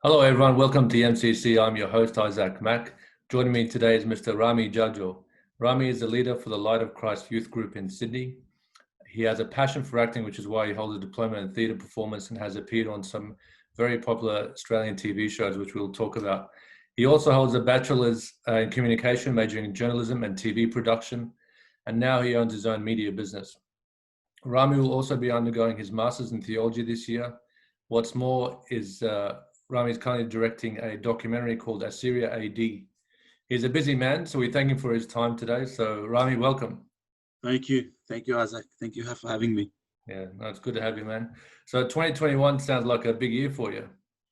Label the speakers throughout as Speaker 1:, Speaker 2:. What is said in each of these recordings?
Speaker 1: Hello everyone, welcome to MCC. I'm your host Isaac Mack. Joining me today is Mr. Ramy Jajo. Ramy is the leader for the Light of Christ Youth Group in Sydney. He has a passion for acting, which is why he holds a diploma in theatre performance and has appeared on some very popular Australian TV shows, which we'll talk about. He also holds a bachelors in communication, majoring in journalism and TV production, and now he owns his own media business. Ramy will also be undergoing his master's in theology this year. What's more is Ramy is currently directing a documentary called Assyria A.D. He's a busy man, so we thank him for his time today. So Ramy, welcome.
Speaker 2: Thank you. Thank you, Isaac. Thank you for having me.
Speaker 1: Yeah, no, it's good to have you, man. So 2021 sounds like a big year for you.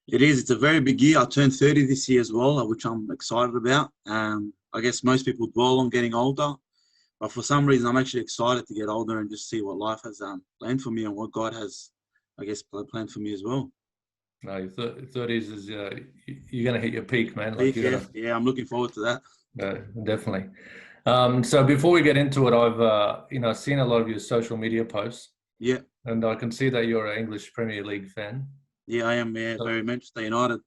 Speaker 2: It is. It's a very big year. I turned 30 this year as well, which I'm excited about. I guess most people dwell on getting older, but for some reason, I'm actually excited to get older and just see what life has planned for me and what God has, I guess, planned for me as well.
Speaker 1: No, your 30s is you're going to hit your peak, man.
Speaker 2: Peak, yeah, I'm looking forward to that.
Speaker 1: Yeah, definitely. So before we get into it, I've seen a lot of your social media posts.
Speaker 2: Yeah.
Speaker 1: And I can see that you're an English Premier League fan.
Speaker 2: Yeah, I am. Yeah, very Manchester United.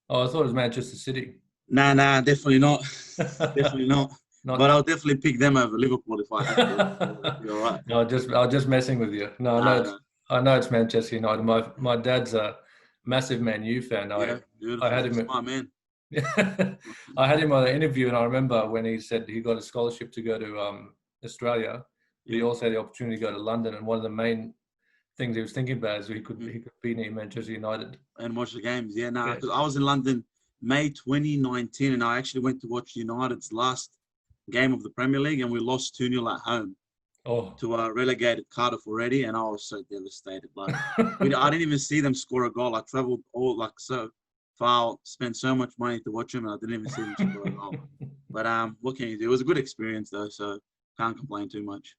Speaker 1: Oh, I thought it was Manchester City.
Speaker 2: Nah, definitely not. Definitely not. But I'll definitely pick them over Liverpool if I have to. You're right.
Speaker 1: No, I'm just messing with you. No, I know it's Manchester United. My dad's a massive Man U fan.
Speaker 2: Yeah, beautiful.
Speaker 1: I had him.
Speaker 2: Smart man.
Speaker 1: I had him on an interview, and I remember when he said he got a scholarship to go to Australia. But he also had the opportunity to go to London, and one of the main things he was thinking about is he could be near Manchester United
Speaker 2: and watch the games. Yeah, because I was in London May 2019, and I actually went to watch United's last game of the Premier League, and we lost 2-0 at home to a relegated Cardiff already, and I was so devastated. Like, I didn't even see them score a goal. I travelled so far, spent so much money to watch them, and I didn't even see them score a goal. But what can you do? It was a good experience though, so can't complain too much.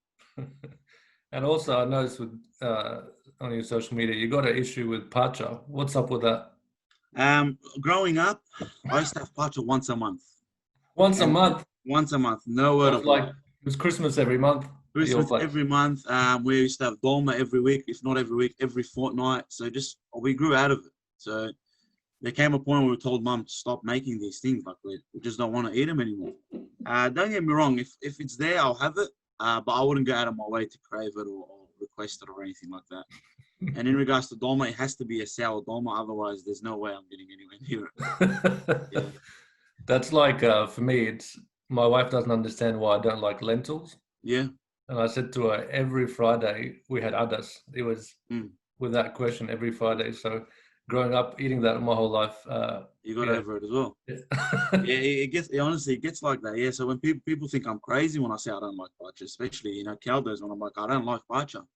Speaker 1: And also, I noticed with on your social media, you got an issue with pacha. What's up with that?
Speaker 2: Growing up, I used to have pacha once a month.
Speaker 1: Once a month?
Speaker 2: Once a month. No word of lie.
Speaker 1: It was Christmas every month.
Speaker 2: Christmas every month. We used to have dolma every week, if not every week, every fortnight. So we grew out of it. So there came a point where we told Mum to stop making these things. Like we just don't want to eat them anymore. Don't get me wrong. If it's there, I'll have it. But I wouldn't go out of my way to crave it or request it or anything like that. And in regards to dolma, it has to be a sour dolma. Otherwise, there's no way I'm getting anywhere near it. Yeah.
Speaker 1: That's like, for me, my wife doesn't understand why I don't like lentils.
Speaker 2: Yeah.
Speaker 1: And I said to her, every Friday we had adas. It was with that question every Friday. So growing up eating that my whole life.
Speaker 2: You got over it as well. Yeah, honestly, it gets like that. Yeah. So when people think I'm crazy when I say I don't like pacha, especially, Caldos, when I'm like, I don't like pacha.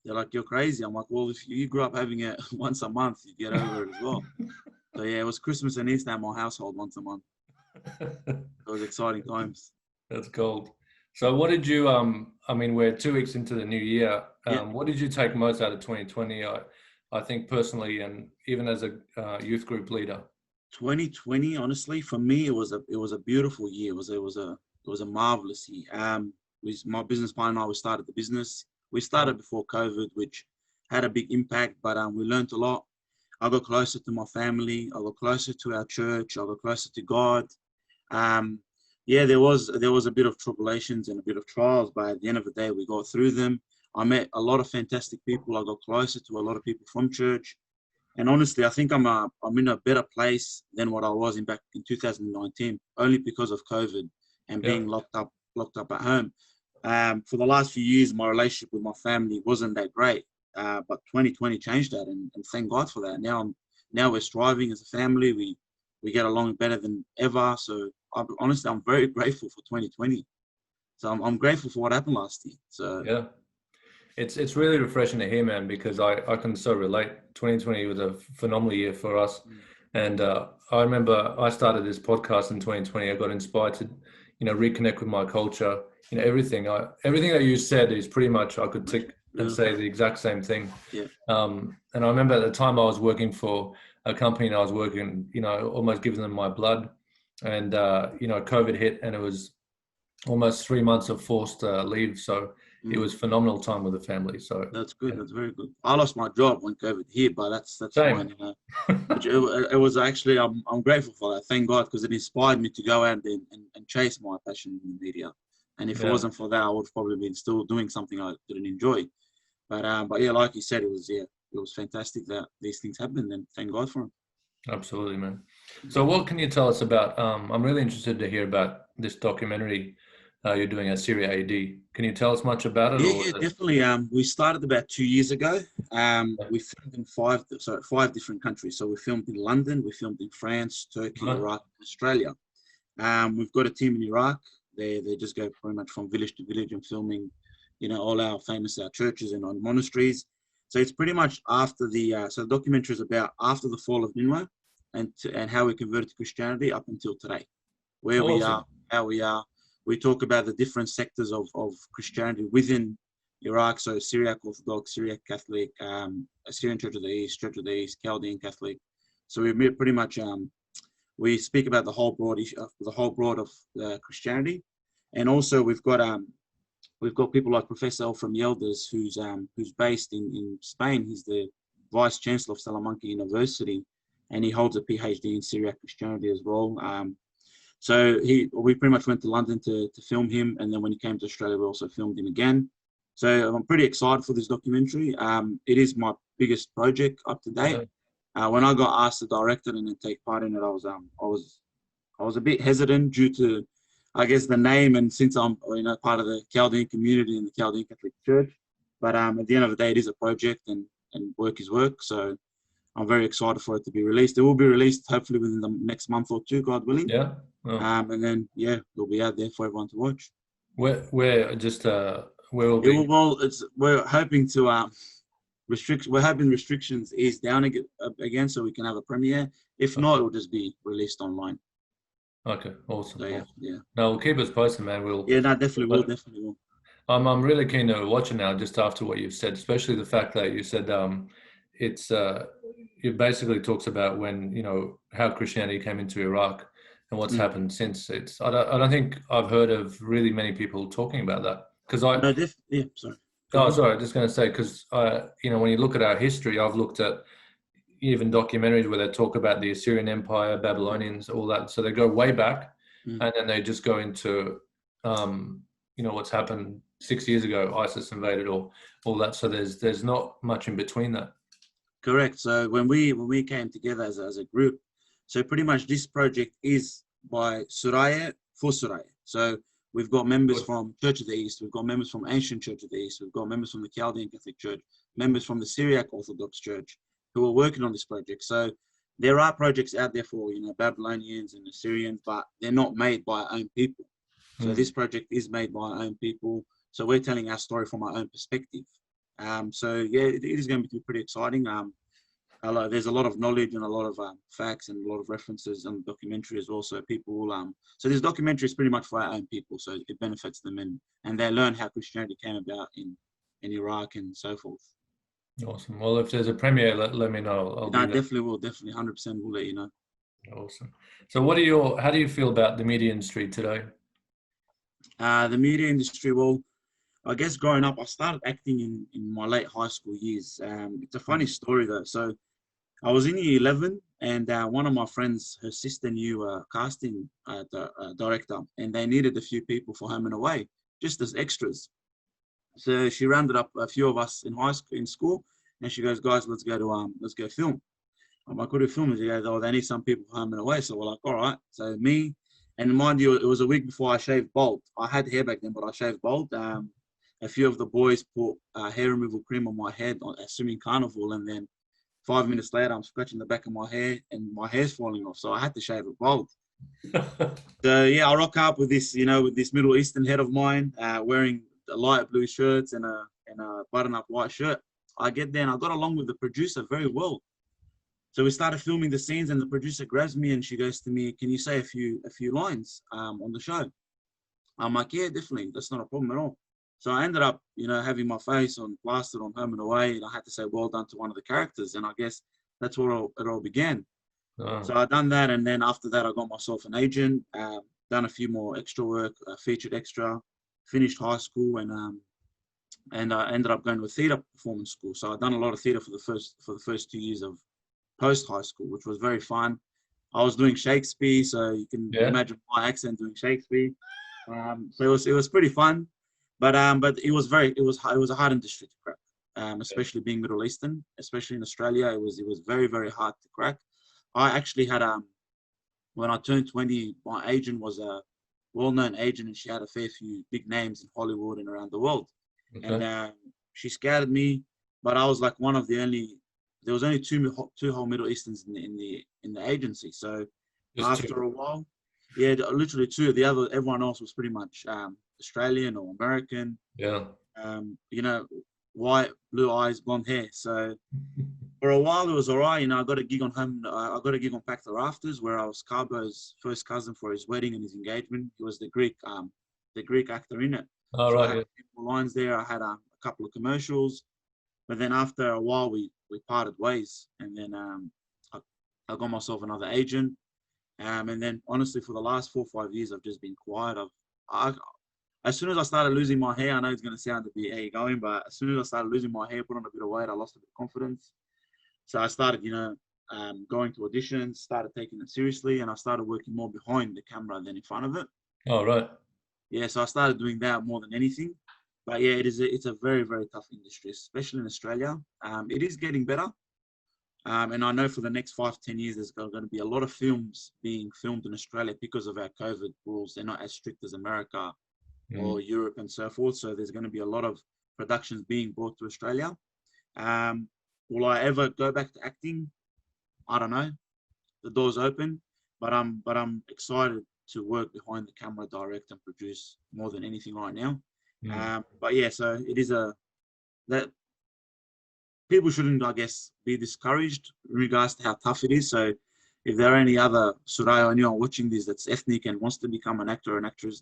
Speaker 2: They're like, you're crazy. I'm like, well, if you grew up having it once a month, you get over it as well. So yeah, it was Christmas and Easter in my household once a month. It was exciting times.
Speaker 1: That's gold. So what did you, we're 2 weeks into the new year. What did you take most out of 2020? I think personally, and even as a youth group leader.
Speaker 2: 2020, honestly, for me, it was a beautiful year. It was a marvelous year. My business partner and I, we started the business. We started before COVID, which had a big impact, but we learned a lot. I got closer to my family. I got closer to our church. I got closer to God. There was a bit of tribulations and a bit of trials, but at the end of the day, we got through them. I met a lot of fantastic people. I got closer to a lot of people from church. And honestly, I think I'm in a better place than what I was back in 2019, only because of COVID and being locked up at home. For the last few years, my relationship with my family wasn't that great. But 2020 changed that, and thank God for that. Now we're striving as a family. We get along better than ever. So honestly, I'm very grateful for 2020. So I'm grateful for what happened last year. So
Speaker 1: yeah, it's really refreshing to hear, man, because I can so relate. 2020 was a phenomenal year for us, and I remember I started this podcast in 2020. I got inspired to, reconnect with my culture. Everything that you said is pretty much I could tick and say the exact same thing.
Speaker 2: Yeah.
Speaker 1: And I remember at the time I was working for a company, and I was working, almost giving them my blood, and COVID hit, and it was almost 3 months of forced leave. So it was phenomenal time with the family. So
Speaker 2: That's good.
Speaker 1: yeah.
Speaker 2: That's very good. I lost my job when COVID hit, but that's
Speaker 1: Same.
Speaker 2: fine, you know. Which it was actually, I'm grateful for that. Thank God, because it inspired me to go out and chase my passion in the media. And if it
Speaker 1: Yeah.
Speaker 2: wasn't for that, I would have probably been still doing something I didn't enjoy. But yeah, like you said, it was fantastic that these things happened, and thank God for them.
Speaker 1: Absolutely, man. So what can you tell us about, I'm really interested to hear about this documentary you're doing, Assyria A.D. Can you tell us much about it?
Speaker 2: Yeah,
Speaker 1: Or
Speaker 2: yeah, definitely. We started about 2 years ago. We filmed in five different countries. So we filmed in London, we filmed in France, Turkey,
Speaker 1: Right.
Speaker 2: Iraq, and Australia. We've got a team in Iraq. They just go pretty much from village to village and filming, you know, all our famous churches and on monasteries. So it's pretty much after so the documentary is about after the fall of Nineveh and how we converted to Christianity up until today, where we
Speaker 1: Awesome.
Speaker 2: are, how we are. We talk about the different sectors of Christianity within Iraq, so Syriac Orthodox, Syriac Catholic, Assyrian Church of the East, Chaldean Catholic. So we pretty much we speak about the whole broad issue, the whole broad of Christianity, and also we've got people like Professor from Yelders, who's based in Spain. He's the Vice Chancellor of Salamanca University, and he holds a PhD in Syriac Christianity as well. So we pretty much went to London to film him, and then when he came to Australia, we also filmed him again. So I'm pretty excited for this documentary. It is my biggest project up to date. When I got asked to direct it and then take part in it, I was a bit hesitant due to, I guess, the name, and since I'm part of the Chaldean community in the Chaldean Catholic Church. But at the end of the day, it is a project, and work is work. So I'm very excited for it to be released. It will be released hopefully within the next month or two, God willing.
Speaker 1: Yeah. Oh.
Speaker 2: And then it'll be out there for everyone to watch.
Speaker 1: Where will
Speaker 2: It
Speaker 1: be?
Speaker 2: will, well, we're hoping to we're hoping restrictions ease down again, so we can have a premiere. If not, it'll just be released online.
Speaker 1: Okay, awesome.
Speaker 2: So
Speaker 1: Awesome.
Speaker 2: yeah.
Speaker 1: No, we'll keep us posted, man. We'll.
Speaker 2: Yeah, no, definitely will.
Speaker 1: I'm really keen to watch it now, just after what you've said, especially the fact that you said it's it basically talks about when, you know, how Christianity came into Iraq and what's happened since. I don't think I've heard of really many people talking about that, because
Speaker 2: sorry.
Speaker 1: Sorry, just going to say, because you know, when you look at our history, I've looked at even documentaries where they talk about the Assyrian Empire, Babylonians, all that. So they go way back, and then they just go into you know, what's happened 6 years ago, ISIS invaded, or all that. So there's not much in between that.
Speaker 2: Correct. So when we came together as a group, so pretty much this project is by Suraya for Suraya. So we've got members from Church of the East, we've got members from Ancient Church of the East, we've got members from the Chaldean Catholic Church, members from the Syriac Orthodox Church who are working on this project. So there are projects out there for, you know, Babylonians and Assyrians, but they're not made by our own people. So this project is made by our own people. So we're telling our story from our own perspective. So yeah, it is going to be pretty exciting. There's a lot of knowledge and a lot of facts and a lot of references on the documentary as well. So people will, so this documentary is pretty much for our own people. So it benefits them, and they learn how Christianity came about in Iraq and so forth.
Speaker 1: Awesome. Well, if there's a premiere, let me know.
Speaker 2: I definitely will. Definitely, 100% will let you know.
Speaker 1: Awesome. So how do you feel about the media industry today?
Speaker 2: The media industry, well, I guess growing up, I started acting in my late high school years. It's a funny story though. So I was in year 11, and one of my friends, her sister knew a casting director, and they needed a few people for Home and Away, just as extras. So she rounded up a few of us in school, and she goes, "Guys, let's go film." I'm like, "What do we film?" She goes, "Oh, they need some people for Home and Away." So we're like, "All right." So me, and mind you, it was a week before I shaved bald. I had hair back then, but I shaved bald. A few of the boys put hair removal cream on my head at swimming carnival, and then 5 minutes later, I'm scratching the back of my hair, and my hair's falling off. So I had to shave it bald. So yeah, I rock up with this, with this Middle Eastern head of mine, wearing the light blue shirts and a button-up white shirt. I get there and I got along with the producer very well. So we started filming the scenes, and the producer grabs me and she goes to me, "Can you say a few lines on the show?" I'm like, "Yeah, definitely. That's not a problem at all." So I ended up, having my face plastered on Home and Away, and I had to say well done to one of the characters, and I guess that's where it all began.
Speaker 1: Oh.
Speaker 2: So I done that, and then after that, I got myself an agent, done a few more extra work, featured extra, finished high school, and and I ended up going to a theatre performance school. So I'd done a lot of theatre for the first 2 years of post high school, which was very fun. I was doing Shakespeare, so you can imagine my accent doing Shakespeare. So it was pretty fun, but it was a hard industry to crack, especially being Middle Eastern, especially in Australia. It was very, very hard to crack. I actually had when I turned 20, my agent was a well-known agent, and she had a fair few big names in Hollywood and around the world.
Speaker 1: Okay.
Speaker 2: And she scouted me, but I was like one of the only. There was only two whole Middle Easterns in the agency. So
Speaker 1: Just
Speaker 2: after
Speaker 1: two.
Speaker 2: a while, yeah, literally two. Everyone else was pretty much Australian or American.
Speaker 1: Yeah.
Speaker 2: You know, white, blue eyes, blonde hair. So for a while it was all right. You know, I got a gig on Pack the Rafters, where I was Carbo's first cousin for his wedding and his engagement. He was the Greek actor in it.
Speaker 1: All
Speaker 2: So I
Speaker 1: right.
Speaker 2: had a few more lines there. I had a couple of commercials, but then after a while we parted ways, and then I got myself another agent. And then honestly, for the last 4 or 5 years, I've just been quiet. As soon as I started losing my hair, I know it's going to sound a bit, hey, going, but as soon as I started losing my hair, put on a bit of weight, I lost a bit of confidence. So I started, going to auditions, started taking it seriously, and I started working more behind the camera than in front of it.
Speaker 1: All right.
Speaker 2: Yeah, so I started doing that more than anything. But yeah, it's a very, very tough industry, especially in Australia. It is getting better. And I know for the next 5 to 10 years, there's going to be a lot of films being filmed in Australia because of our COVID rules. They're not as strict as America or Europe and so forth. So there's going to be a lot of productions being brought to Australia. Will I ever go back to acting? I don't know. The door's open, but I'm excited to work behind the camera, direct and produce more than anything right now. But yeah, so it is that people shouldn't, I guess, be discouraged in regards to how tough it is. So if there are any other Suraya or anyone watching this that's ethnic and wants to become an actor or an actress,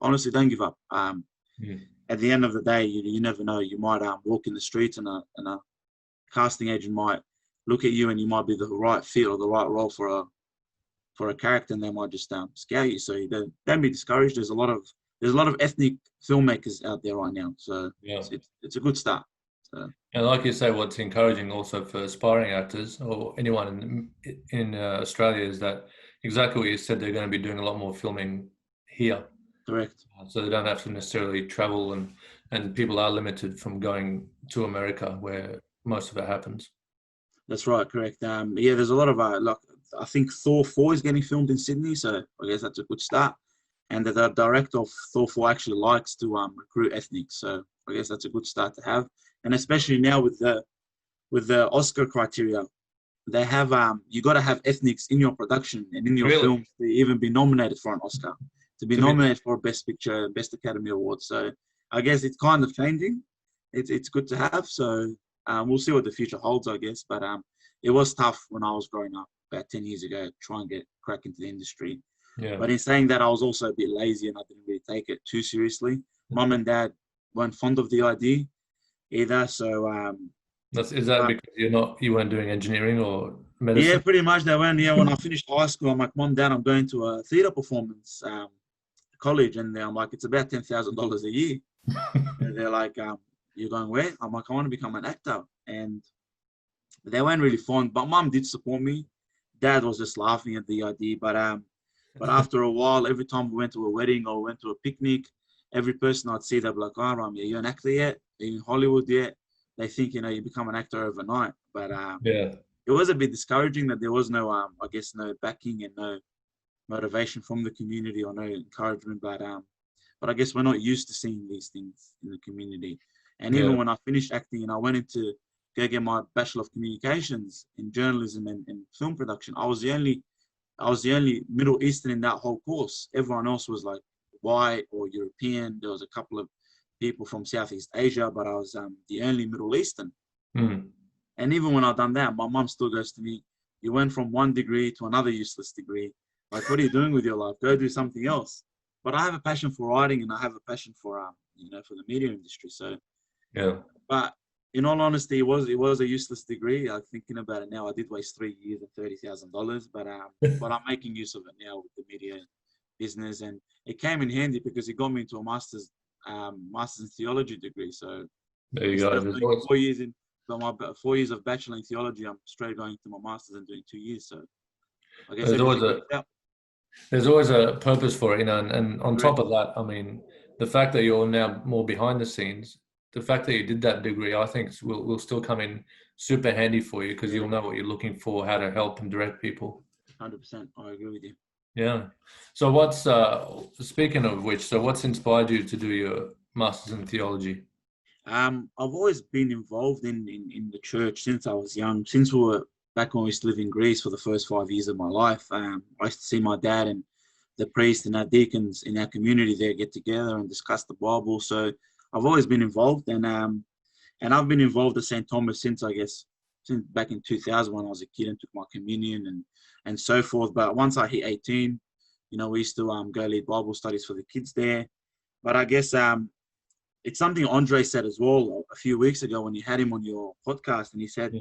Speaker 2: honestly, don't give up. At the end of the day, you never know. You might walk in the streets and a casting agent might look at you and you might be the right fit or the right role for a character, and they might just scout you. So you don't be discouraged. There's a lot of ethnic filmmakers out there right now. So it's a good start. So.
Speaker 1: And like you say, what's encouraging also for aspiring actors or anyone in Australia is that exactly what you said, they're going to be doing a lot more filming here.
Speaker 2: Correct.
Speaker 1: So they don't have to necessarily travel, and people are limited from going to America where most of it happens.
Speaker 2: That's right, correct. Yeah, there's a lot of I think Thor 4 is getting filmed in Sydney, so I guess that's a good start. And the director of Thor 4 actually likes to recruit ethnics, so I guess that's a good start to have. And especially now with the Oscar criteria, they have you got to have ethnics in your production and in your films to even be nominated for an Oscar, to be nominated for Best Picture, Best Academy Award. So I guess it's kind of changing. It's good to have. So we'll see what the future holds, I guess. But it was tough when I was growing up about 10 years ago, trying to get crack into the industry.
Speaker 1: Yeah.
Speaker 2: But in saying that, I was also a bit lazy and I didn't really take it too seriously. Mum and Dad weren't fond of the idea either. So
Speaker 1: is that because you weren't doing engineering or medicine?
Speaker 2: Yeah, pretty much. They went. Yeah, when I finished high school, I'm like, Mom, Dad, I'm going to a theatre performance college, and I'm like, it's about $10,000 a year. And they're like, you're going where? I'm like, I want to become an actor, and they weren't really fond. But Mum did support me. Dad was just laughing at the idea, but after a while, every time we went to a wedding or went to a picnic, every person I'd see, they'd be like, "Oh, Ramy, are you an actor yet? Are you in Hollywood yet?" They think you become an actor overnight, but it was a bit discouraging that there was no, I guess, no backing and no motivation from the community or no encouragement. But I guess we're not used to seeing these things in the community. And even when I finished acting and I went into go get my Bachelor of Communications in journalism and film production, I was the only Middle Eastern in that whole course. Everyone else was like white or European. There was a couple of people from Southeast Asia, but I was the only Middle Eastern. And even when I've done that, my mum still goes to me, "You went from one degree to another useless degree. Like, what are you doing with your life? Go do something else." But I have a passion for writing, and I have a passion for for the media industry. So but in all honesty, it was a useless degree. I'm thinking about it now. I did waste 3 years and $30,000, but I'm making use of it now with the media business, and it came in handy because it got me into a master's in theology degree. So
Speaker 1: There you
Speaker 2: Instead
Speaker 1: go.
Speaker 2: of
Speaker 1: There's
Speaker 2: doing
Speaker 1: always,
Speaker 2: 4 years in, but my 4 years of bachelor in theology, I'm straight going to my master's and doing 2 years. So I guess
Speaker 1: there's always
Speaker 2: everything
Speaker 1: a
Speaker 2: works out.
Speaker 1: there's always a purpose for it, and on top
Speaker 2: Correct.
Speaker 1: of that, I mean, the fact that you're now more behind the scenes, the fact that you did that degree, I think will still come in super handy for you because
Speaker 2: Yeah,
Speaker 1: you'll know what you're looking for, how to help and direct people.
Speaker 2: 100%. I agree with you.
Speaker 1: Yeah. So what's speaking of which, so what's inspired you to do your master's in theology?
Speaker 2: I've always been involved in the church since I was young. Since we were back when we used to live in Greece for the first 5 years of my life, I used to see my dad and the priest and our deacons in our community there get together and discuss the Bible. So I've always been involved, and I've been involved at St. Thomas since, I guess, since back in 2000 when I was a kid and took my communion and so forth. But once I hit 18, we used to go lead Bible studies for the kids there. But I guess it's something Andre said as well a few weeks ago when you had him on your podcast, and he said,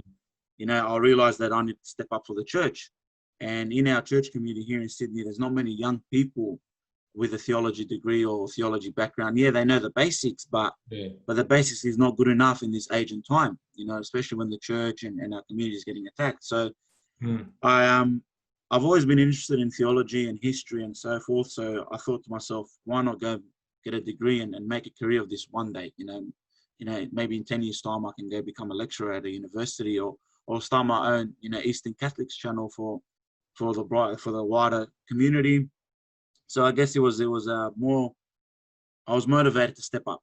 Speaker 2: I realized that I need to step up for the church. And in our church community here in Sydney, there's not many young people with a theology degree or theology background. Yeah, they know the basics, but the basics is not good enough in this age and time, especially when the church and our community is getting attacked. So I've always been interested in theology and history and so forth. So I thought to myself, why not go get a degree and make a career of this one day? Maybe in 10 years' time I can go become a lecturer at a university or start my own, Eastern Catholics channel for the wider community. So I guess it was more. I was motivated to step up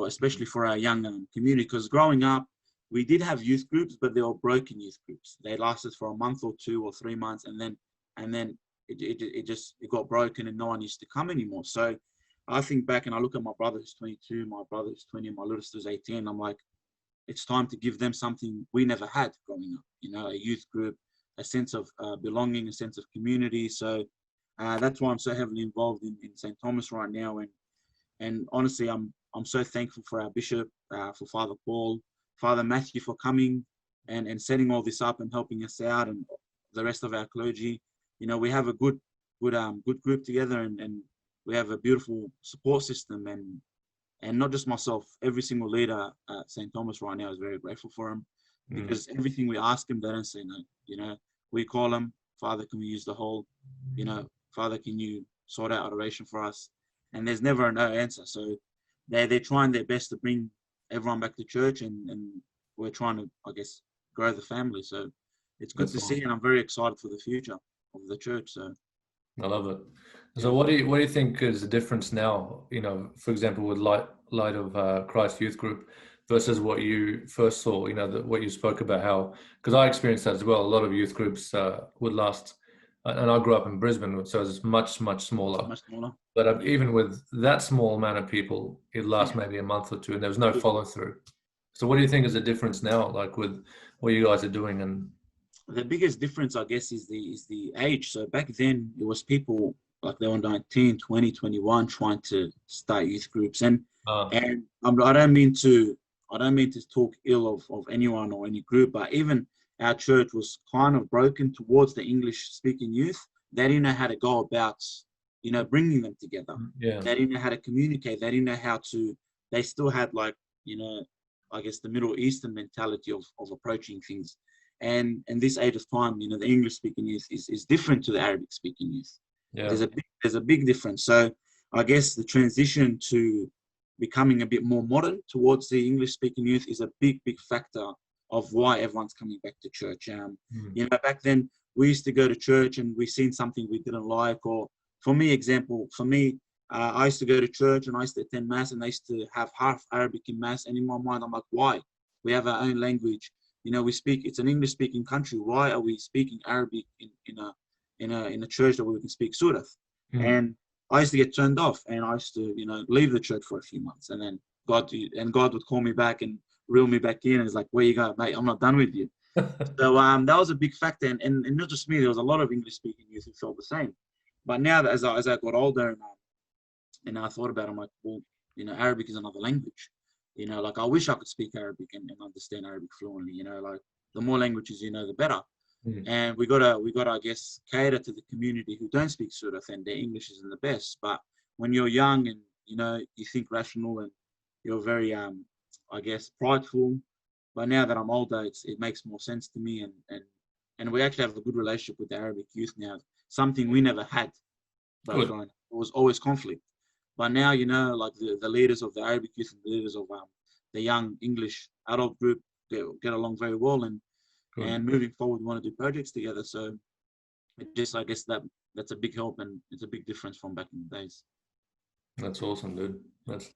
Speaker 2: especially for our young community, because growing up we did have youth groups, but they were broken youth groups. They lasted for a month or 2 or 3 months, and then it got broken and no one used to come anymore. So I think back and I look at my brother who's 22, my brother who's 20, my little sister's 18. I'm like, it's time to give them something we never had growing up. A youth group, a sense of belonging, a sense of community. So that's why I'm so heavily involved in St. Thomas right now. And honestly, I'm so thankful for our bishop, for Father Paul, Father Matthew for coming and setting all this up and helping us out, and the rest of our clergy. We have a good group together, and we have a beautiful support system. And not just myself, every single leader at St. Thomas right now is very grateful for him, because everything we ask him, they don't say no. We call him, Father, can we use the hall? Father, can you sort out adoration for us? And there's never a no answer. So they're trying their best to bring everyone back to church, and we're trying to, I guess, grow the family. So it's good to see, and I'm very excited for the future of the church. So
Speaker 1: I love it. So what do you think is the difference now, for example, with Light of Christ Youth Group versus what you first saw, what you spoke about, how, because I experienced that as well. A lot of youth groups would last, and I grew up in Brisbane, so it's much, much smaller.
Speaker 2: much smaller.
Speaker 1: But even with that small amount of people, it lasts maybe a month or two, and there was no follow through. So what do you think is the difference now, like with what you guys are doing? And
Speaker 2: the biggest difference, I guess, is the age. So back then, it was people like they were 19, 20, 21 trying to start youth groups. And I don't mean to talk ill of anyone or any group, but even our church was kind of broken towards the English-speaking youth. They didn't know how to go about, bringing them together.
Speaker 1: Yeah.
Speaker 2: They didn't know how to communicate. They didn't know how to. They still had I guess the Middle Eastern mentality of approaching things. And in this age of time, the English-speaking youth is different to the Arabic-speaking youth.
Speaker 1: Yeah.
Speaker 2: There's a big difference. So I guess the transition to becoming a bit more modern towards the English-speaking youth is a big factor of why everyone's coming back to church. Back then we used to go to church and we seen something we didn't like, or for me, I used to go to church and I used to attend mass, and they used to have half Arabic in mass. And in my mind, I'm like, why? We have our own language. We speak. It's an English-speaking country. Why are we speaking Arabic in a church that we can speak Surah? And I used to get turned off, and I used to, leave the church for a few months, and then God would call me back and reel me back in, and it's like, where you go, mate? I'm not done with you. So that was a big factor, and not just me. There was a lot of English-speaking youth who felt the same. But now that as I got older and I thought about it, I'm like, well, Arabic is another language. Like I wish I could speak Arabic and understand Arabic fluently. Like the more languages the better. And we gotta, I guess, cater to the community who don't speak Surah and their English isn't the best. But when you're young and you think rational and you're very I guess, prideful. But now that I'm older, it makes more sense to me, and we actually have a good relationship with the Arabic youth now. Something we never had back
Speaker 1: Good.
Speaker 2: then. It was always conflict. But now, like the leaders of the Arabic youth and the leaders of the young English adult group get along very well,
Speaker 1: Good.
Speaker 2: and moving forward, we want to do projects together. So I guess that's a big help, and it's a big difference from back in the days.
Speaker 1: That's awesome, dude. That's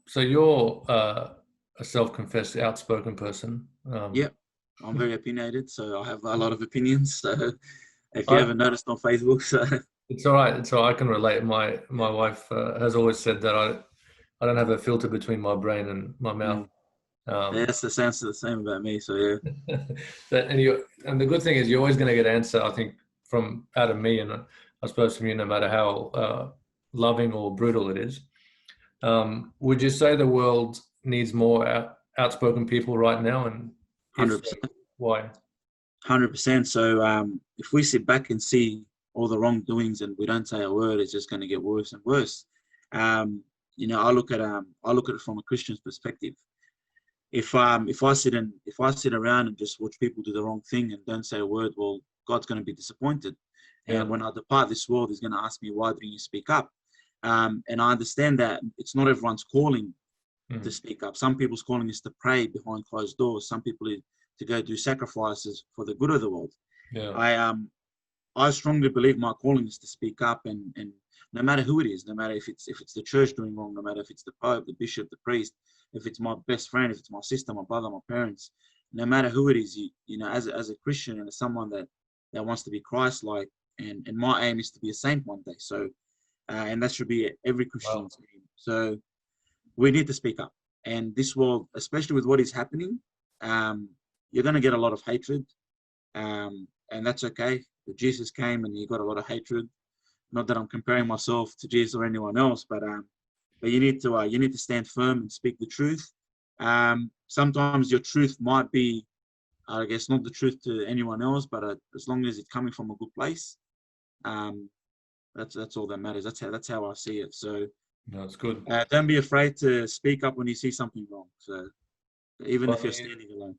Speaker 1: so you're a self-confessed outspoken person.
Speaker 2: Yeah, I'm very opinionated, so I have a lot of opinions. So if you
Speaker 1: I,
Speaker 2: haven't noticed on Facebook, so
Speaker 1: it's all right. So I can relate. My wife has always said that I don't have a filter between my brain and my mouth.
Speaker 2: yeah, it sounds the same about me. So yeah,
Speaker 1: and the good thing is you're always going to get an answer, I think, from out of me, and I suppose from you, no matter how loving or brutal it is. Would you say the world needs more outspoken people right now? And if so,
Speaker 2: 100%.
Speaker 1: why?
Speaker 2: 100%. So if we sit back and see all the wrongdoings and we don't say a word, it's just going to get worse and worse. I look at it from a Christian's perspective. If I sit around and just watch people do the wrong thing and don't say a word, well, God's going to be disappointed. And when I depart this world, He's going to ask me, why didn't you speak up? And I understand that it's not everyone's calling to speak up. Some people's calling is to pray behind closed doors. Some people to go do sacrifices for the good of the world.
Speaker 1: Yeah.
Speaker 2: I strongly believe my calling is to speak up, and no matter who it is, no matter if it's the church doing wrong, no matter if it's the Pope, the bishop, the priest, if it's my best friend, if it's my sister, my brother, my parents, no matter who it is, as a Christian and as someone that wants to be Christ-like, and my aim is to be a saint one day. So, and that should be every Christian's aim. So we need to speak up. And this world, especially with what is happening, you're going to get a lot of hatred, and that's okay. Jesus came and he got a lot of hatred. Not that I'm comparing myself to Jesus or anyone else, but you need to stand firm and speak the truth. Sometimes your truth might be, I guess, not the truth to anyone else, but as long as it's coming from a good place, that's all that matters. That's how I see it. So
Speaker 1: No, it's good.
Speaker 2: don't be afraid to speak up when you see something wrong. So even if you're standing alone.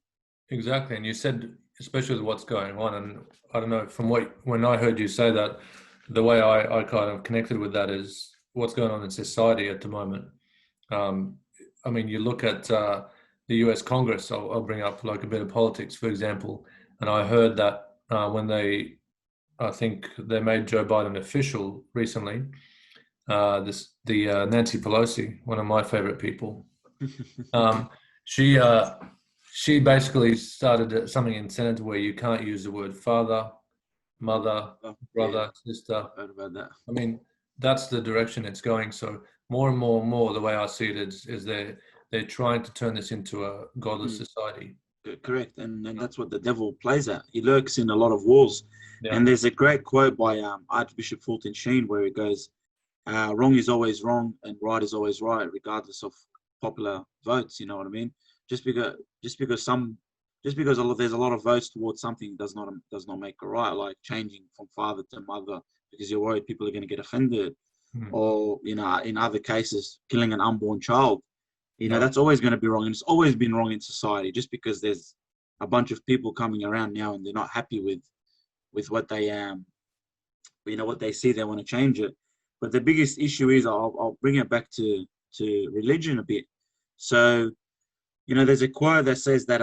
Speaker 1: Exactly. And you said, especially with what's going on, and I don't know, when I heard you say that, the way I kind of connected with that is what's going on in society at the moment. I mean, you look at the US Congress, I'll bring up like a bit of politics, for example, and I heard that when I think they made Joe Biden official recently, Nancy Pelosi, one of my favorite people, she basically started something in Senate where you can't use the word father, mother, brother, sister.
Speaker 2: Heard about that.
Speaker 1: I mean, that's the direction it's going. So more and more and more, the way I see it is they're trying to turn this into a godless society.
Speaker 2: Correct, and that's what the devil plays at. He lurks in a lot of walls.
Speaker 1: Yeah.
Speaker 2: And there's a great quote by Archbishop Fulton Sheen where it goes, wrong is always wrong and right is always right, regardless of popular votes. You know what I mean? Just because there's a lot of votes towards something does not make it right. Like changing from father to mother because you're worried people are going to get offended, or in other cases killing an unborn child. That's always going to be wrong, and it's always been wrong in society. Just because there's a bunch of people coming around now and they're not happy with what they what they see, they want to change it. But the biggest issue is I'll bring it back to religion a bit. So there's a quote that says that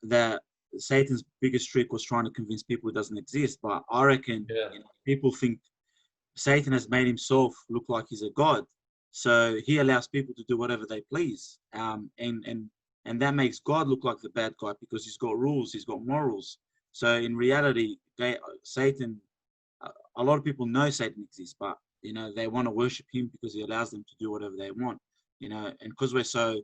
Speaker 2: that Satan's biggest trick was trying to convince people it doesn't exist. But I reckon people think Satan has made himself look like he's a god. So he allows people to do whatever they please. And that makes God look like the bad guy because he's got rules, he's got morals. So in reality, Satan, a lot of people know Satan exists, but they want to worship him because he allows them to do whatever they want. And because we're so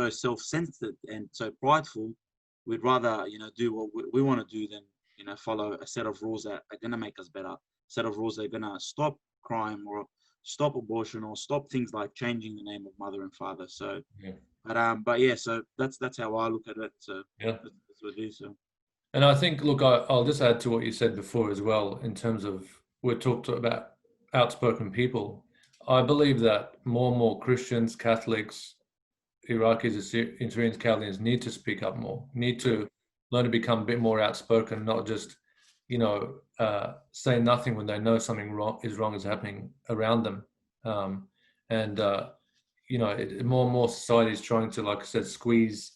Speaker 2: self-centered and so prideful, we'd rather do what we want to do than follow a set of rules that are going to make us better, a set of rules that are going to stop crime or stop abortion or stop things like changing the name of mother and father. So but yeah, so that's how I look at it. So that's what it is. So.
Speaker 1: And I think, look, I'll just add to what you said before as well, in terms of we talked about outspoken people. I believe that more and more Christians, Catholics, Iraqis, Assyrians, Chaldeans need to speak up more, need to learn to become a bit more outspoken, not just, say nothing when they know something wrong is happening around them. And more and more society is trying to, like I said, squeeze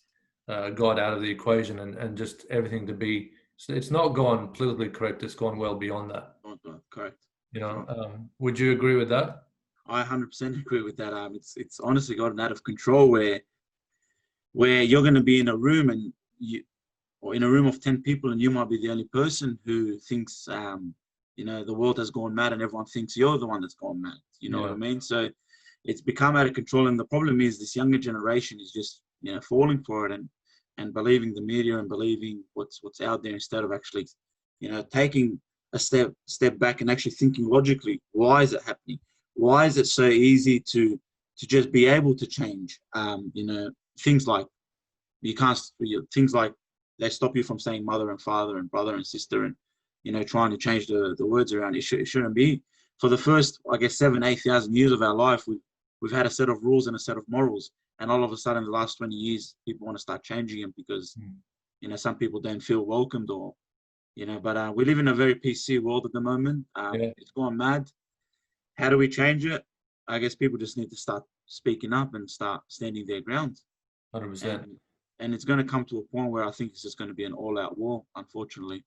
Speaker 1: God out of the equation and just everything to be. So it's not gone politically correct. It's gone well beyond that.
Speaker 2: Correct.
Speaker 1: Would you agree with that?
Speaker 2: I 100% agree with that. It's honestly gotten out of control where you're going to be in a room or in a room of 10 people, and you might be the only person who thinks, the world has gone mad, and everyone thinks you're the one that's gone mad. You know what I mean? So it's become out of control. And the problem is this younger generation is just, falling for it and believing the media and believing what's out there instead of actually, taking a step back and actually thinking logically, why is it happening? Why is it so easy to just be able to change? Things like things like they stop you from saying mother and father and brother and sister and, trying to change the words around. It shouldn't be. For the first, I guess, 7,000-8,000 years of our life, we've had a set of rules and a set of morals. And all of a sudden, the last 20 years, people want to start changing them because, some people don't feel welcomed or, but we live in a very PC world at the moment. It's gone mad. How do we change it? I guess people just need to start speaking up and start standing their ground.
Speaker 1: 100%.
Speaker 2: And it's going to come to a point where I think it's just going to be an all-out war, unfortunately.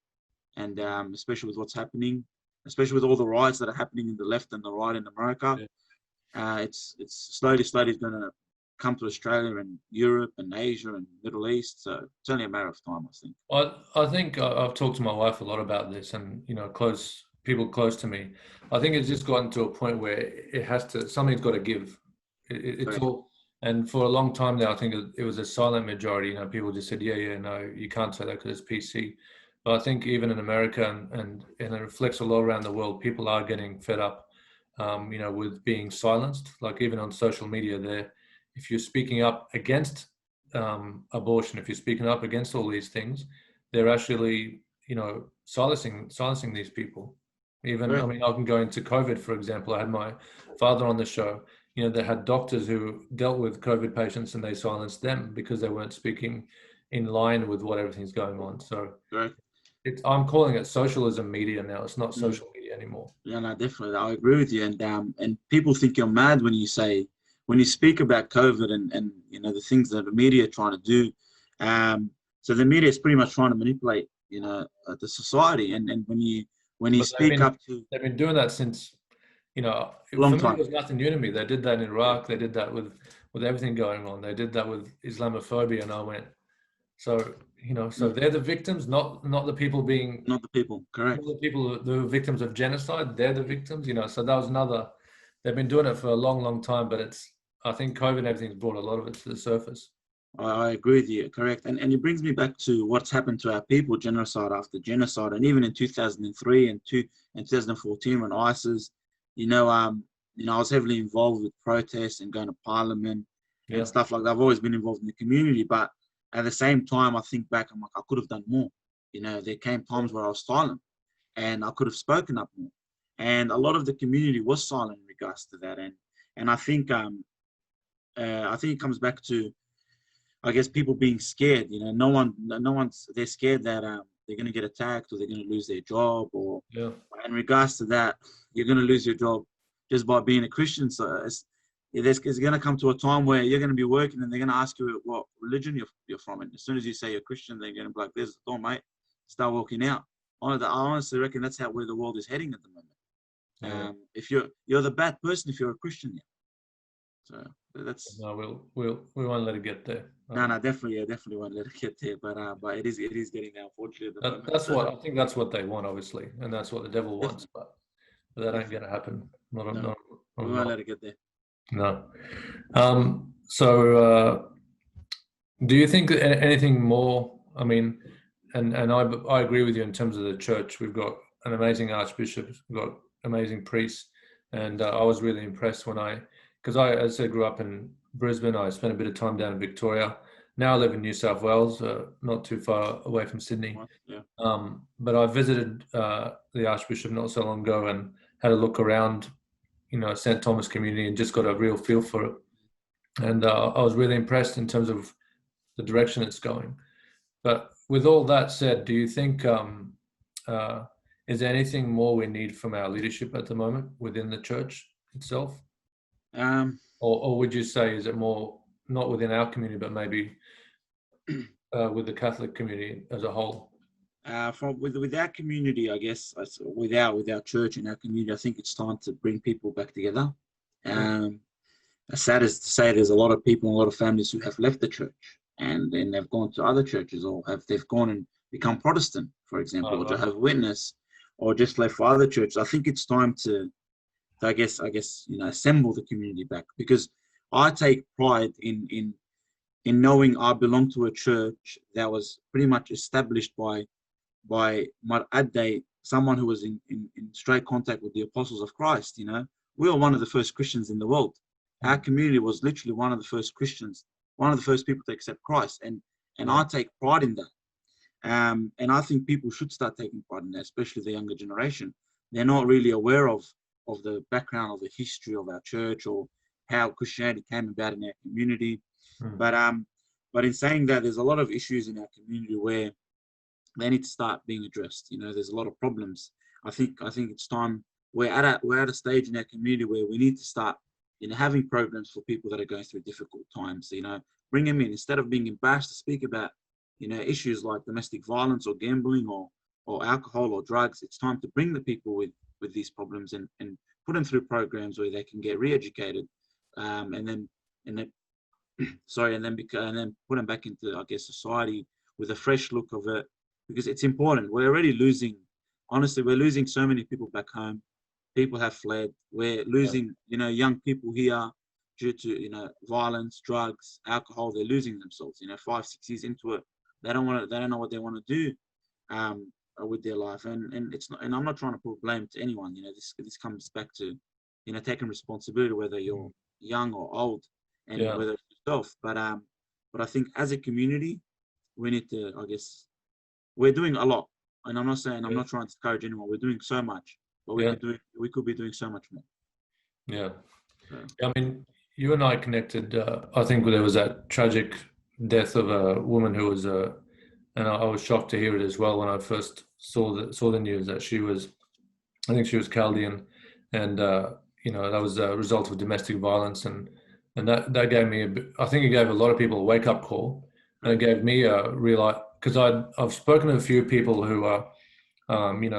Speaker 2: And especially with what's happening, especially with all the riots that are happening in the left and the right in America, it's slowly going to come to Australia and Europe and Asia and Middle East. So it's only a matter of time, I think.
Speaker 1: I think I've talked to my wife a lot about this, and people close to me. I think it's just gotten to a point where something's got to give. It's all. And for a long time now, I think it was a silent majority. People just said, no, you can't say that because it's PC. But I think even in America and it reflects a lot around the world, people are getting fed up, with being silenced. Like even on social media, if you're speaking up against abortion, if you're speaking up against all these things, they're actually, silencing these people. Even, I can go into COVID, for example. I had my father on the show. They had doctors who dealt with COVID patients and they silenced them because they weren't speaking in line with what everything's going on. So I'm calling it socialism media now. It's not social media anymore. Yeah,
Speaker 2: no, definitely. I agree with you. And people think you're mad when you speak about COVID and the things that the media are trying to do. So the media is pretty much trying to manipulate, the society. And when you speak up to...
Speaker 1: They've been doing that since...
Speaker 2: long time.
Speaker 1: It was nothing new to me. They did that in Iraq. They did that with everything going on. They did that with Islamophobia, and I went, so they're the victims, not the people being...
Speaker 2: Not the people, correct.
Speaker 1: Not the people, the victims of genocide, they're the victims, so that was another... They've been doing it for a long, long time, but I think COVID and everything's brought a lot of it to the surface.
Speaker 2: I agree with you, correct. And it brings me back to what's happened to our people, genocide after genocide. And even in 2003 and 2014 when ISIS... I was heavily involved with protests and going to parliament and stuff like that. I've always been involved in the community, but at the same time, I think back, I'm like, I could have done more. There came times where I was silent and I could have spoken up more. And a lot of the community was silent in regards to that. And I think it comes back to, I guess, people being scared. They're scared that they're going to get attacked or they're going to lose their job or in regards to that, you're going to lose your job just by being a Christian. So it's going to come to a time where you're going to be working and they're going to ask you what religion you're from. And as soon as you say you're Christian, they're going to be like, there's the door, mate. Start walking out. I honestly reckon that's where the world is heading at the moment. If you're the bad person if you're a Christian. So that's...
Speaker 1: No, we won't let it get there.
Speaker 2: No, definitely won't let it get there. But it is getting there, unfortunately.
Speaker 1: I think that's what they want, obviously, and that's what the devil wants. But that ain't gonna happen.
Speaker 2: We won't let it get there.
Speaker 1: No. So, do you think anything more? I mean, and I agree with you in terms of the church. We've got an amazing archbishop. We've got amazing priests, and I was really impressed because I grew up in Brisbane. I spent a bit of time down in Victoria. Now I live in New South Wales, not too far away from Sydney. But I visited the Archbishop not so long ago and had a look around, a St. Thomas community and just got a real feel for it. And I was really impressed in terms of the direction it's going. But with all that said, do you think is there anything more we need from our leadership at the moment within the church itself? Or would you say, is it more not within our community, but maybe with the Catholic community as a whole?
Speaker 2: With our community, I guess, with our church and our community, I think it's time to bring people back together. As sad as to say, there's a lot of people, a lot of families who have left the church and then they've gone to other churches, or they've gone and become Protestant, for example, or Jehovah's Witness, or just left for other churches. I think it's time to I guess assemble the community back, because I take pride in knowing I belong to a church that was pretty much established by A.D, someone who was in straight contact with the apostles of Christ. We were one of the first Christians in the world. Our community was literally one of the first Christians, one of the first people to accept Christ, and I take pride in that. And I think people should start taking pride in that, especially the younger generation. They're not really aware of the background of the history of our church or how Christianity came about in our community. But in saying that, there's a lot of issues in our community where they need to start being addressed. There's a lot of problems. I think it's time. We're at a stage in our community where we need to start having programs for people that are going through difficult times. Bring them in instead of being embarrassed to speak about issues like domestic violence or gambling or alcohol or drugs. It's time to bring the people with these problems and put them through programs where they can get re-educated, and then put them back into, I guess, society with a fresh look of it, because it's important. We're already losing, honestly, we're losing so many people back home. People have fled. We're losing, young people here due to, violence, drugs, alcohol. They're losing themselves, 5, 6 years into it. They don't know what they want to do with their life. And it's not, and I'm not trying to put blame to anyone. This comes back to, taking responsibility, whether you're young or old, and whether it's yourself. But I think as a community, we need to, I guess, we're doing a lot. And I'm not saying, I'm not trying to discourage anyone. We're doing so much, but we could be doing so much more.
Speaker 1: Yeah. I mean, you and I connected, I think there was that tragic death of a woman who was, and I was shocked to hear it as well when I first saw the news that I think she was Chaldean, and that was a result of domestic violence, and that gave me I think it gave a lot of people a wake up call, and it gave me a real, because I've spoken to a few people who are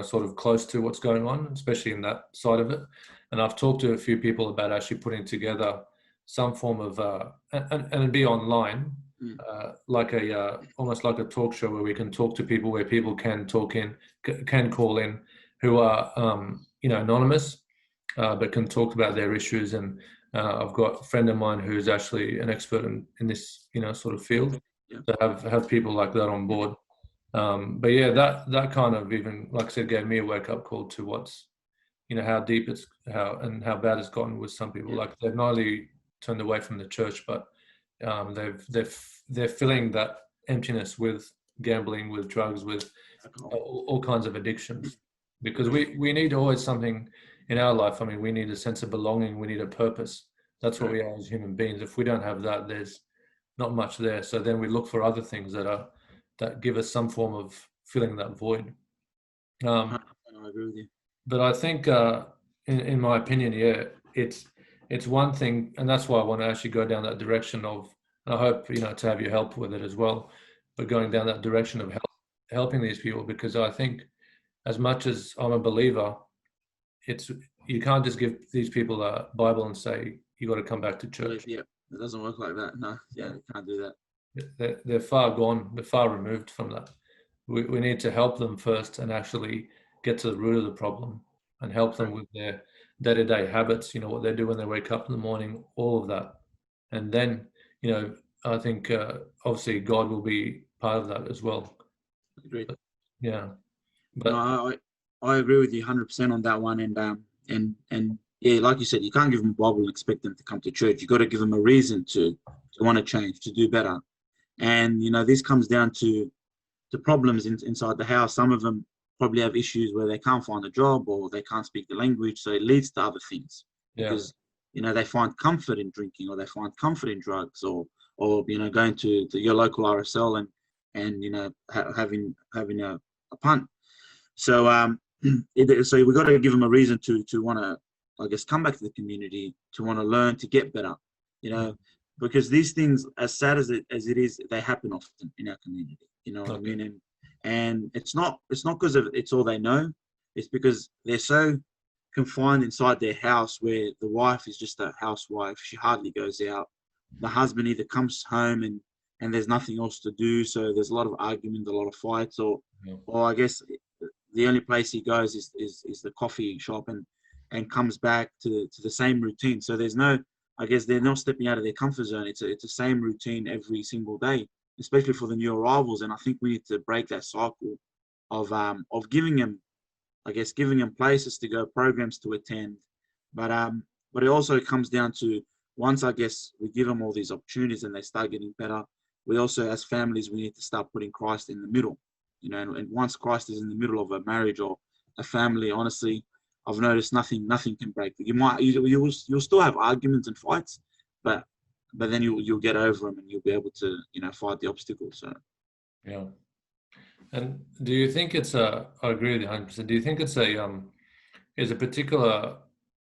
Speaker 1: sort of close to what's going on, especially in that side of it, and I've talked to a few people about actually putting together some form of and it'd be online, like almost like a talk show where we can talk to people, where people can call in who are anonymous, but can talk about their issues. And I've got a friend of mine who's actually an expert in this sort of field, to have people like that on board. But yeah, that kind of, even like I said, gave me a wake up call to what's how deep how bad it's gotten with some people. Like, they've not only turned away from the church, but they're filling that emptiness with gambling, with drugs, with all kinds of addictions. Because we need always something in our life. I mean, we need a sense of belonging. We need a purpose. That's what we are as human beings. If we don't have that, there's not much there. So then we look for other things that give us some form of filling that void.
Speaker 2: I agree with you.
Speaker 1: But I think, in my opinion, it's one thing, and that's why I want to actually go down that direction of, and I hope to have your help with it as well, but going down that direction of helping these people, because I think, as much as I'm a believer, you can't just give these people a Bible and say you got to come back to church.
Speaker 2: Yeah, it doesn't work like that. No, you can't do that.
Speaker 1: They're far gone. They're far removed from that. We need to help them first and actually get to the root of the problem and help them with their day-to-day habits, what they do when they wake up in the morning, all of that. And then, I think obviously God will be part of that as well.
Speaker 2: Agreed.
Speaker 1: But
Speaker 2: no, I agree with you 100% on that one. And yeah, like you said, you can't give them a Bible and expect them to come to church. You got to give them a reason to want to change, to do better. And this comes down to problems inside the house. Some of them probably have issues where they can't find a job or they can't speak the language, so it leads to other things.
Speaker 1: Yeah.
Speaker 2: because, they find comfort in drinking, or they find comfort in drugs, or going to your local RSL and having a punt. So so we got to give them a reason to want to, I guess, come back to the community, to want to learn, to get better, because these things, as sad as it is, they happen often in our community. You know what I mean? And it's not because of it's all they know. It's because they're so confined inside their house, where the wife is just a housewife. She hardly goes out. The husband either comes home and there's nothing else to do, so there's a lot of argument, a lot of fights, or I guess the only place he goes is the coffee shop, and comes back to the same routine. So there's no, I guess they're not stepping out of their comfort zone. It's the same routine every single day, especially for the new arrivals. And I think we need to break that cycle of giving them, I guess, giving them places to go, programs to attend. But it also comes down to, once, I guess, we give them all these opportunities and they start getting better, we also, as families, we need to start putting Christ in the middle. And once Christ is in the middle of a marriage or a family, honestly, I've noticed nothing can break. You'll still have arguments and fights, but then you'll get over them, and you'll be able to fight the obstacles. So
Speaker 1: Yeah. And do you think it's I agree with you 100%. Do you think it's a particular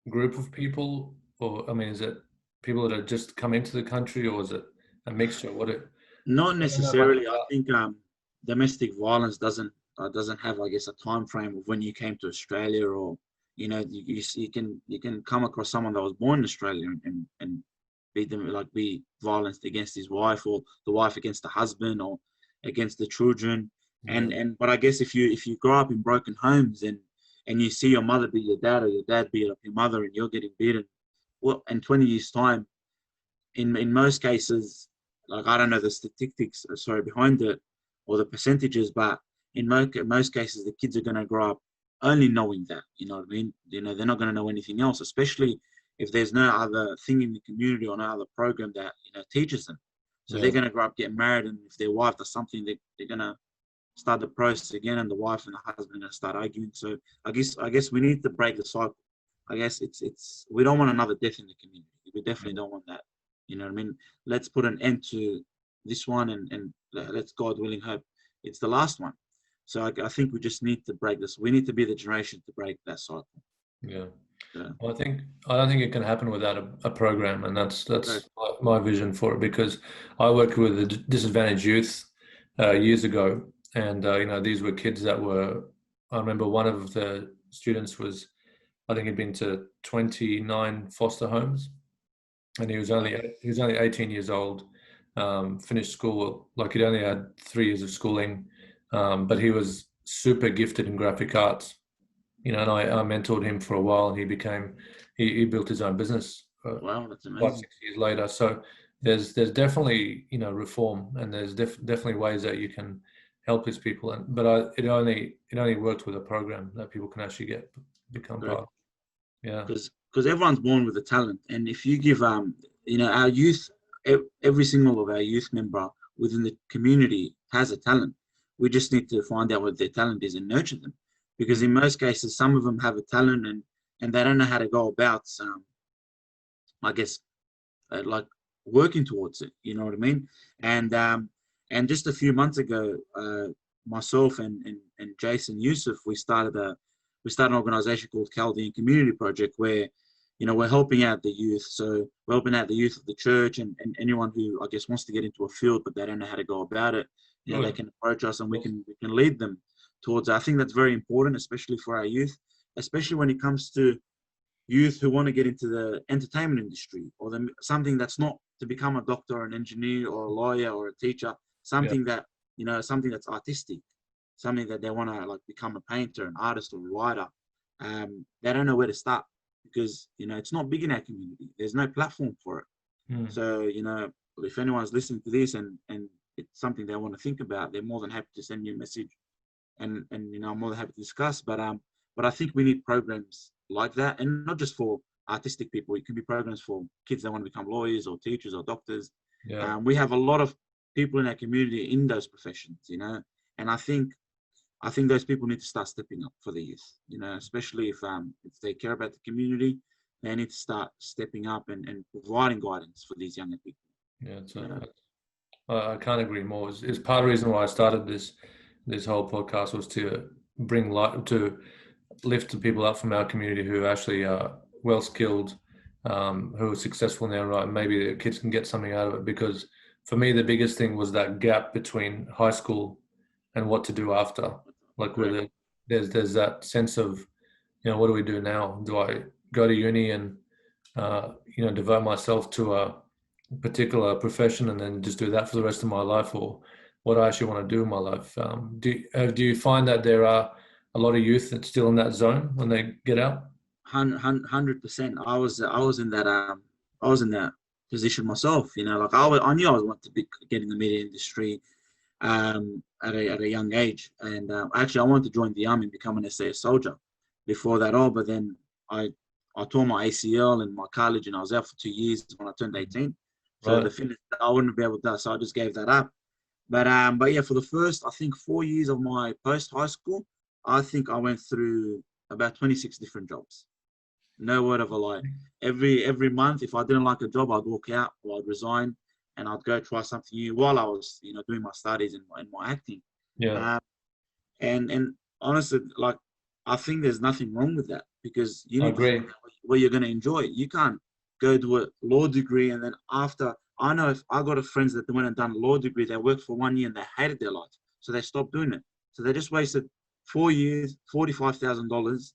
Speaker 1: group of people, or I mean, is it people that have just come into the country, or is it a mixture?
Speaker 2: not
Speaker 1: I don't know much
Speaker 2: necessarily. I
Speaker 1: about.
Speaker 2: think domestic violence doesn't have, I guess, a time frame of when you came to Australia, or you can come across someone that was born in Australia and be violent against his wife, or the wife against the husband, or against the children. But I guess if you grow up in broken homes, and you see your mother beat your dad, or your dad beat up your mother, and you're getting beaten, well, in 20 years time, in most cases, like, I don't know the statistics, behind it, or the percentages, but in most cases, the kids are going to grow up only knowing that. You know what I mean? They're not going to know anything else, especially if there's no other thing in the community or no other program that teaches them. So they're going to grow up, get married, and if their wife does something, they're going to start the process again, and the wife and the husband are going to start arguing. So I guess we need to break the cycle. I guess it's we don't want another death in the community. We definitely don't want that. You know what I mean? Let's put an end to this one, and let's, God willing, hope it's the last one. So I think we just need to break this. We need to be the generation to break that cycle.
Speaker 1: Yeah.
Speaker 2: Yeah.
Speaker 1: Well, I don't think it can happen without a program, and that's my vision for it, because I worked with the disadvantaged youth years ago, and these were kids that were. I remember one of the students was, I think he'd been to 29 foster homes, and he was only 18 years old. Finished school, like, he'd only had 3 years of schooling, but he was super gifted in graphic arts. And I mentored him for a while, and he built his own business.
Speaker 2: Wow, that's amazing.
Speaker 1: 5-6 years later. So there's definitely reform, and there's definitely ways that you can help these people. But it only works with a program that people can actually become part of. Yeah.
Speaker 2: Because everyone's born with a talent, and if you give our youth, every single of our youth member within the community has a talent. We just need to find out what their talent is and nurture them. Because in most cases, some of them have a talent, and they don't know how to go about, I guess, like, working towards it. You know what I mean? And just a few months ago, myself and Jason Yusuf, we started an organization called Chaldean Community Project, where we're helping out the youth. So we're helping out the youth of the church, and anyone who, I guess, wants to get into a field but they don't know how to go about it. They can approach us, and we can lead them towards. I think that's very important, especially for our youth, especially when it comes to youth who want to get into the entertainment industry, or something that's not to become a doctor or an engineer or a lawyer or a teacher, something that something that's artistic, something that they want to, like, become a painter, an artist, or a writer. They don't know where to start, because it's not big in our community. There's no platform for it. So if anyone's listening to this and it's something they want to think about, they're more than happy to send me a message, and I'm more than happy to discuss. But I think we need programs like that, and not just for artistic people. It can be programs for kids that want to become lawyers or teachers or doctors. We have a lot of people in our community in those professions, and I think those people need to start stepping up for the youth, especially if they care about the community. they need to start stepping up and providing guidance for these younger people.
Speaker 1: Yeah,
Speaker 2: You know?
Speaker 1: I can't agree more. It's part of the reason why I started this whole podcast was to bring light, to lift the people up from our community who actually are well skilled, who are successful in their right, and maybe the kids can get something out of it. Because for me, the biggest thing was that gap between high school and what to do after. Like whether there's that sense of, what do we do now? Do I go to uni and devote myself to a particular profession and then just do that for the rest of my life, or what I actually want to do in my life? Do you find that there are a lot of youth that's still in that zone when they get out?
Speaker 2: 100%. I was in that position myself. Like I knew I was wanted to get in the media industry at a young age, and actually I wanted to join the army and become an SAS soldier before that all. But then I tore my ACL in my college, and I was out for 2 years when I turned 18. So
Speaker 1: Right.
Speaker 2: the finish, I wouldn't be able to do that, so I just gave that up. But yeah, for the first, I think 4 years of my post high school, I think I went through about 26 different jobs. No word of a lie. Every month, if I didn't like a job, I'd walk out or I'd resign, and I'd go try something new while I was, doing my studies and my acting.
Speaker 1: Yeah,
Speaker 2: Um, and honestly, like, I think there's nothing wrong with that, because you
Speaker 1: I
Speaker 2: need to
Speaker 1: agree.
Speaker 2: find out where you're going to enjoy it. You can't go do a law degree and then after. I know if I got a friends that went and done a law degree, they worked for 1 year and they hated their life, so they stopped doing it. So they just wasted 4 years, $45,000,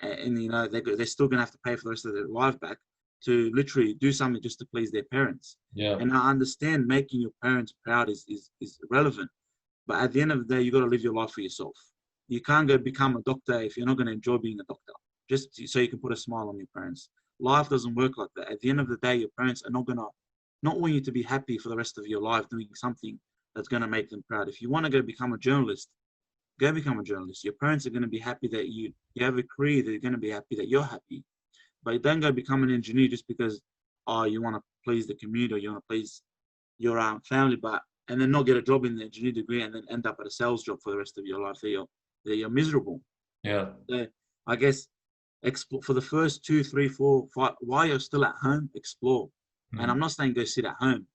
Speaker 2: and they're still going to have to pay for the rest of their life back to literally do something just to please their parents.
Speaker 1: Yeah,
Speaker 2: And I understand making your parents proud is relevant, but at the end of the day, you got to live your life for yourself. You can't go become a doctor if you're not going to enjoy being a doctor, just so you can put a smile on your parents. Life doesn't work like that. At the end of the day, your parents are not want you to be happy for the rest of your life doing something that's going to make them proud. If you want to go become a journalist, go become a journalist. Your parents are going to be happy that you have a career. They're going to be happy that you're happy. But don't go become an engineer just because you want to please the community or you want to please your family, and then not get a job in the engineering degree and then end up at a sales job for the rest of your life. That you're miserable.
Speaker 1: yeah,
Speaker 2: So I guess explore for the first 2, 3, 4, 5. While you're still at home, explore. And I'm not saying go sit at home.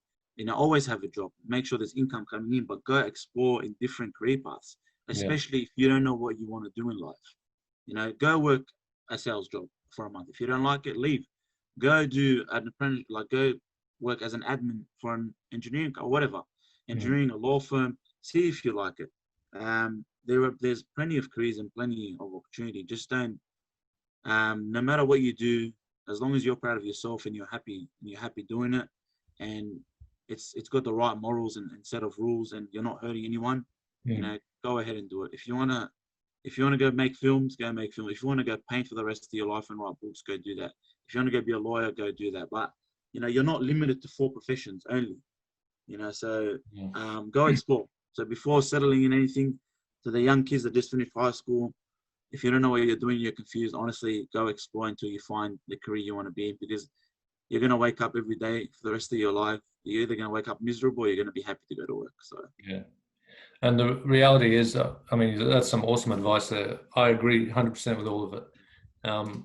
Speaker 2: Always have a job. Make sure there's income coming in, but go explore in different career paths,
Speaker 1: yeah,
Speaker 2: especially if you don't know what you want to do in life. Go work a sales job for a month. If you don't like it, leave. Go do an apprentice, like go work as an admin for an engineering or whatever, engineering, a law firm. See if you like it. There's plenty of careers and plenty of opportunity. Just don't. No matter what you do, as long as you're proud of yourself and you're happy doing it, and it's got the right morals and set of rules, and you're not hurting anyone, go ahead and do it. If you wanna go make films, go make films. If you want to go paint for the rest of your life and write books, go do that. If you want to go be a lawyer, go do that. But you're not limited to 4 professions only. So go explore. So before settling in anything, to the young kids that just finished high school, if you don't know what you're doing, you're confused, honestly, go explore until you find the career you want to be in, because you're going to wake up every day for the rest of your life. You're either going to wake up miserable or you're going to be happy to go to work. So
Speaker 1: yeah. And the reality is, that's some awesome advice there. I agree 100% with all of it.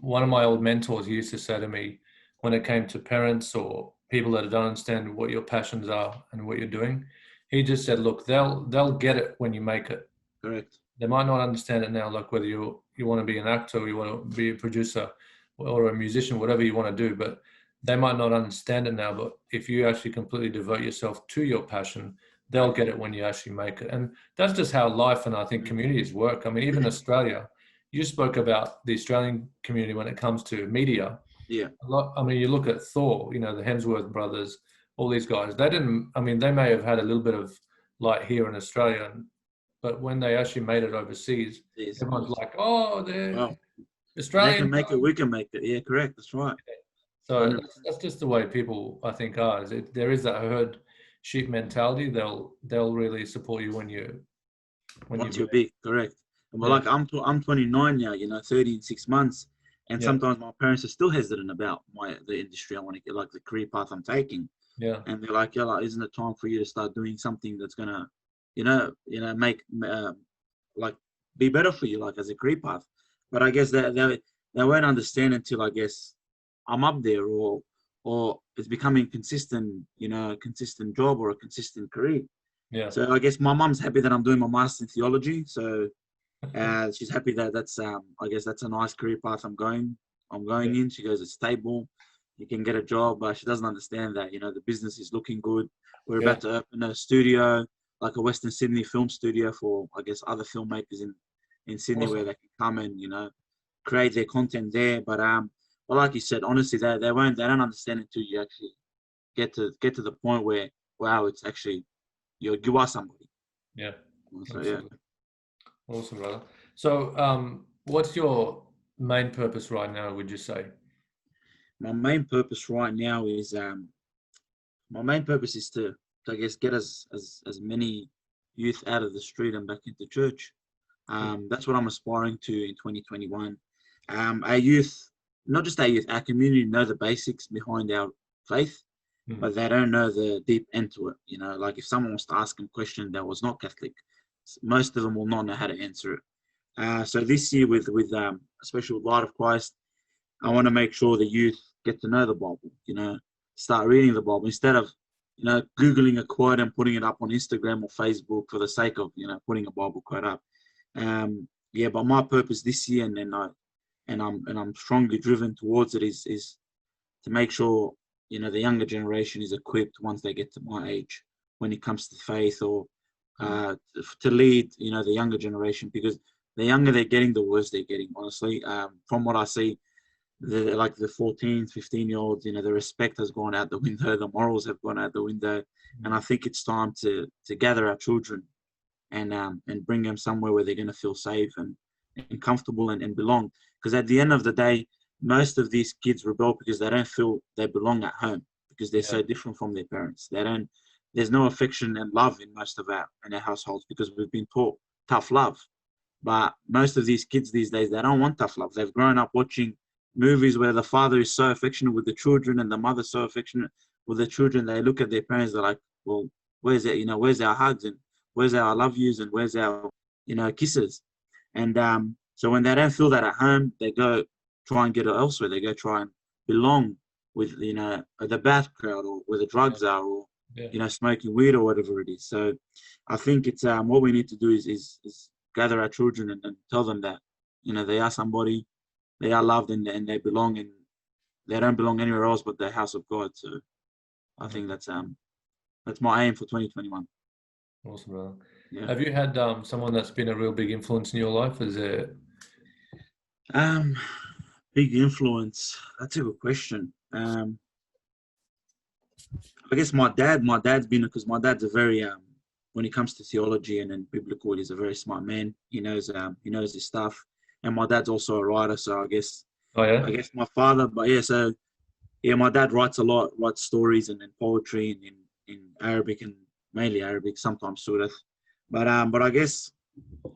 Speaker 1: One of my old mentors used to say to me, when it came to parents or people that don't understand what your passions are and what you're doing, he just said, look, they'll get it when you make it.
Speaker 2: correct.
Speaker 1: They might not understand it now, like whether you want to be an actor or you want to be a producer or a musician, whatever you want to do, but they might not understand it now. But if you actually completely devote yourself to your passion, they'll get it when you actually make it. And that's just how life and I think communities work. I mean, even Australia, you spoke about the Australian community when it comes to media.
Speaker 2: Yeah.
Speaker 1: You look at Thor, the Hemsworth brothers, all these guys, they may have had a little bit of light here in Australia, but when they actually made it overseas, everyone's like, oh, they're
Speaker 2: Well, they
Speaker 1: Australian.
Speaker 2: can make it, we can make it. Yeah, correct. That's right.
Speaker 1: So that's just the way people, I think, are. There is that herd sheep mentality. They'll really support you when
Speaker 2: Once
Speaker 1: you're
Speaker 2: you're big, correct. And
Speaker 1: yeah,
Speaker 2: like I'm 29 now, 30 in 6 months, and
Speaker 1: yeah,
Speaker 2: sometimes my parents are still hesitant about the industry I want to get, like the career path I'm taking.
Speaker 1: yeah,
Speaker 2: And they're like, yeah, like, isn't it time for you to start doing something that's gonna, make like be better for you, like as a career path? But I guess they won't understand until, I guess, I'm up there, or it's becoming consistent, consistent job or a consistent career.
Speaker 1: Yeah.
Speaker 2: So I guess my mum's happy that I'm doing my master's in theology. So she's happy that that's I guess that's a nice career path I'm going in. She goes, it's stable, you can get a job, but she doesn't understand that the business is looking good. We're about to open a studio, like a Western Sydney film studio for I guess other filmmakers in Sydney,
Speaker 1: Awesome.
Speaker 2: where they can come and create their content there. But like you said, honestly, they don't understand until you actually get to the point where wow, it's actually you are somebody.
Speaker 1: Yeah.
Speaker 2: So
Speaker 1: Absolutely. Awesome, brother. So, what's your main purpose right now, would you say?
Speaker 2: my main purpose right now is to I guess get as many youth out of the street and back into church. That's what I'm aspiring to in 2021. Our youth, not just our youth, our community know the basics behind our faith, but they don't know the deep end to it. Like if someone was to ask them a question that was not Catholic, most of them will not know how to answer it. So this year, with especially with Light of Christ, I want to make sure the youth get to know the Bible. Start reading the Bible instead of Googling a quote and putting it up on Instagram or Facebook for the sake of putting a Bible quote up. But my purpose this year, and I'm strongly driven towards it, is to make sure the younger generation is equipped once they get to my age when it comes to faith, or to lead the younger generation, because the younger they're getting, the worse they're getting, honestly. From what I see, the 14, 15-year-olds, the respect has gone out the window, the morals have gone out the window, and I think it's time to gather our children and bring them somewhere where they're going to feel safe and comfortable and belong. Because at the end of the day, most of these kids rebel because they don't feel they belong at home, because they're so different from their parents. There's no affection and love in most of our households, because we've been taught tough love. But most of these kids these days, they don't want tough love. They've grown up watching movies where the father is so affectionate with the children and the mother so affectionate with the children. They look at their parents, they're like, well, where's it? Where's our hugs, and where's our I love yous, and where's our kisses? And so when they don't feel that at home, they go try and get it elsewhere. They go try and belong with the bad crowd, or where the drugs are, or smoking weed, or whatever it is. So I think it's what we need to do is gather our children and tell them that they are somebody, they are loved, and they belong, and they don't belong anywhere else but the house of God. So I think that's my aim for 2021.
Speaker 1: Awesome, brother.
Speaker 2: Yeah.
Speaker 1: Have you had someone that's been a real big influence in your life? Is it
Speaker 2: big influence? That's a good question. I guess my dad's been, because my dad's a very when it comes to theology and biblical, he's a very smart man. He knows his stuff, and my dad's also a writer. So I guess my father, but my dad writes a lot, writes stories and poetry and in Arabic, and mainly Arabic, sometimes Surat. But I guess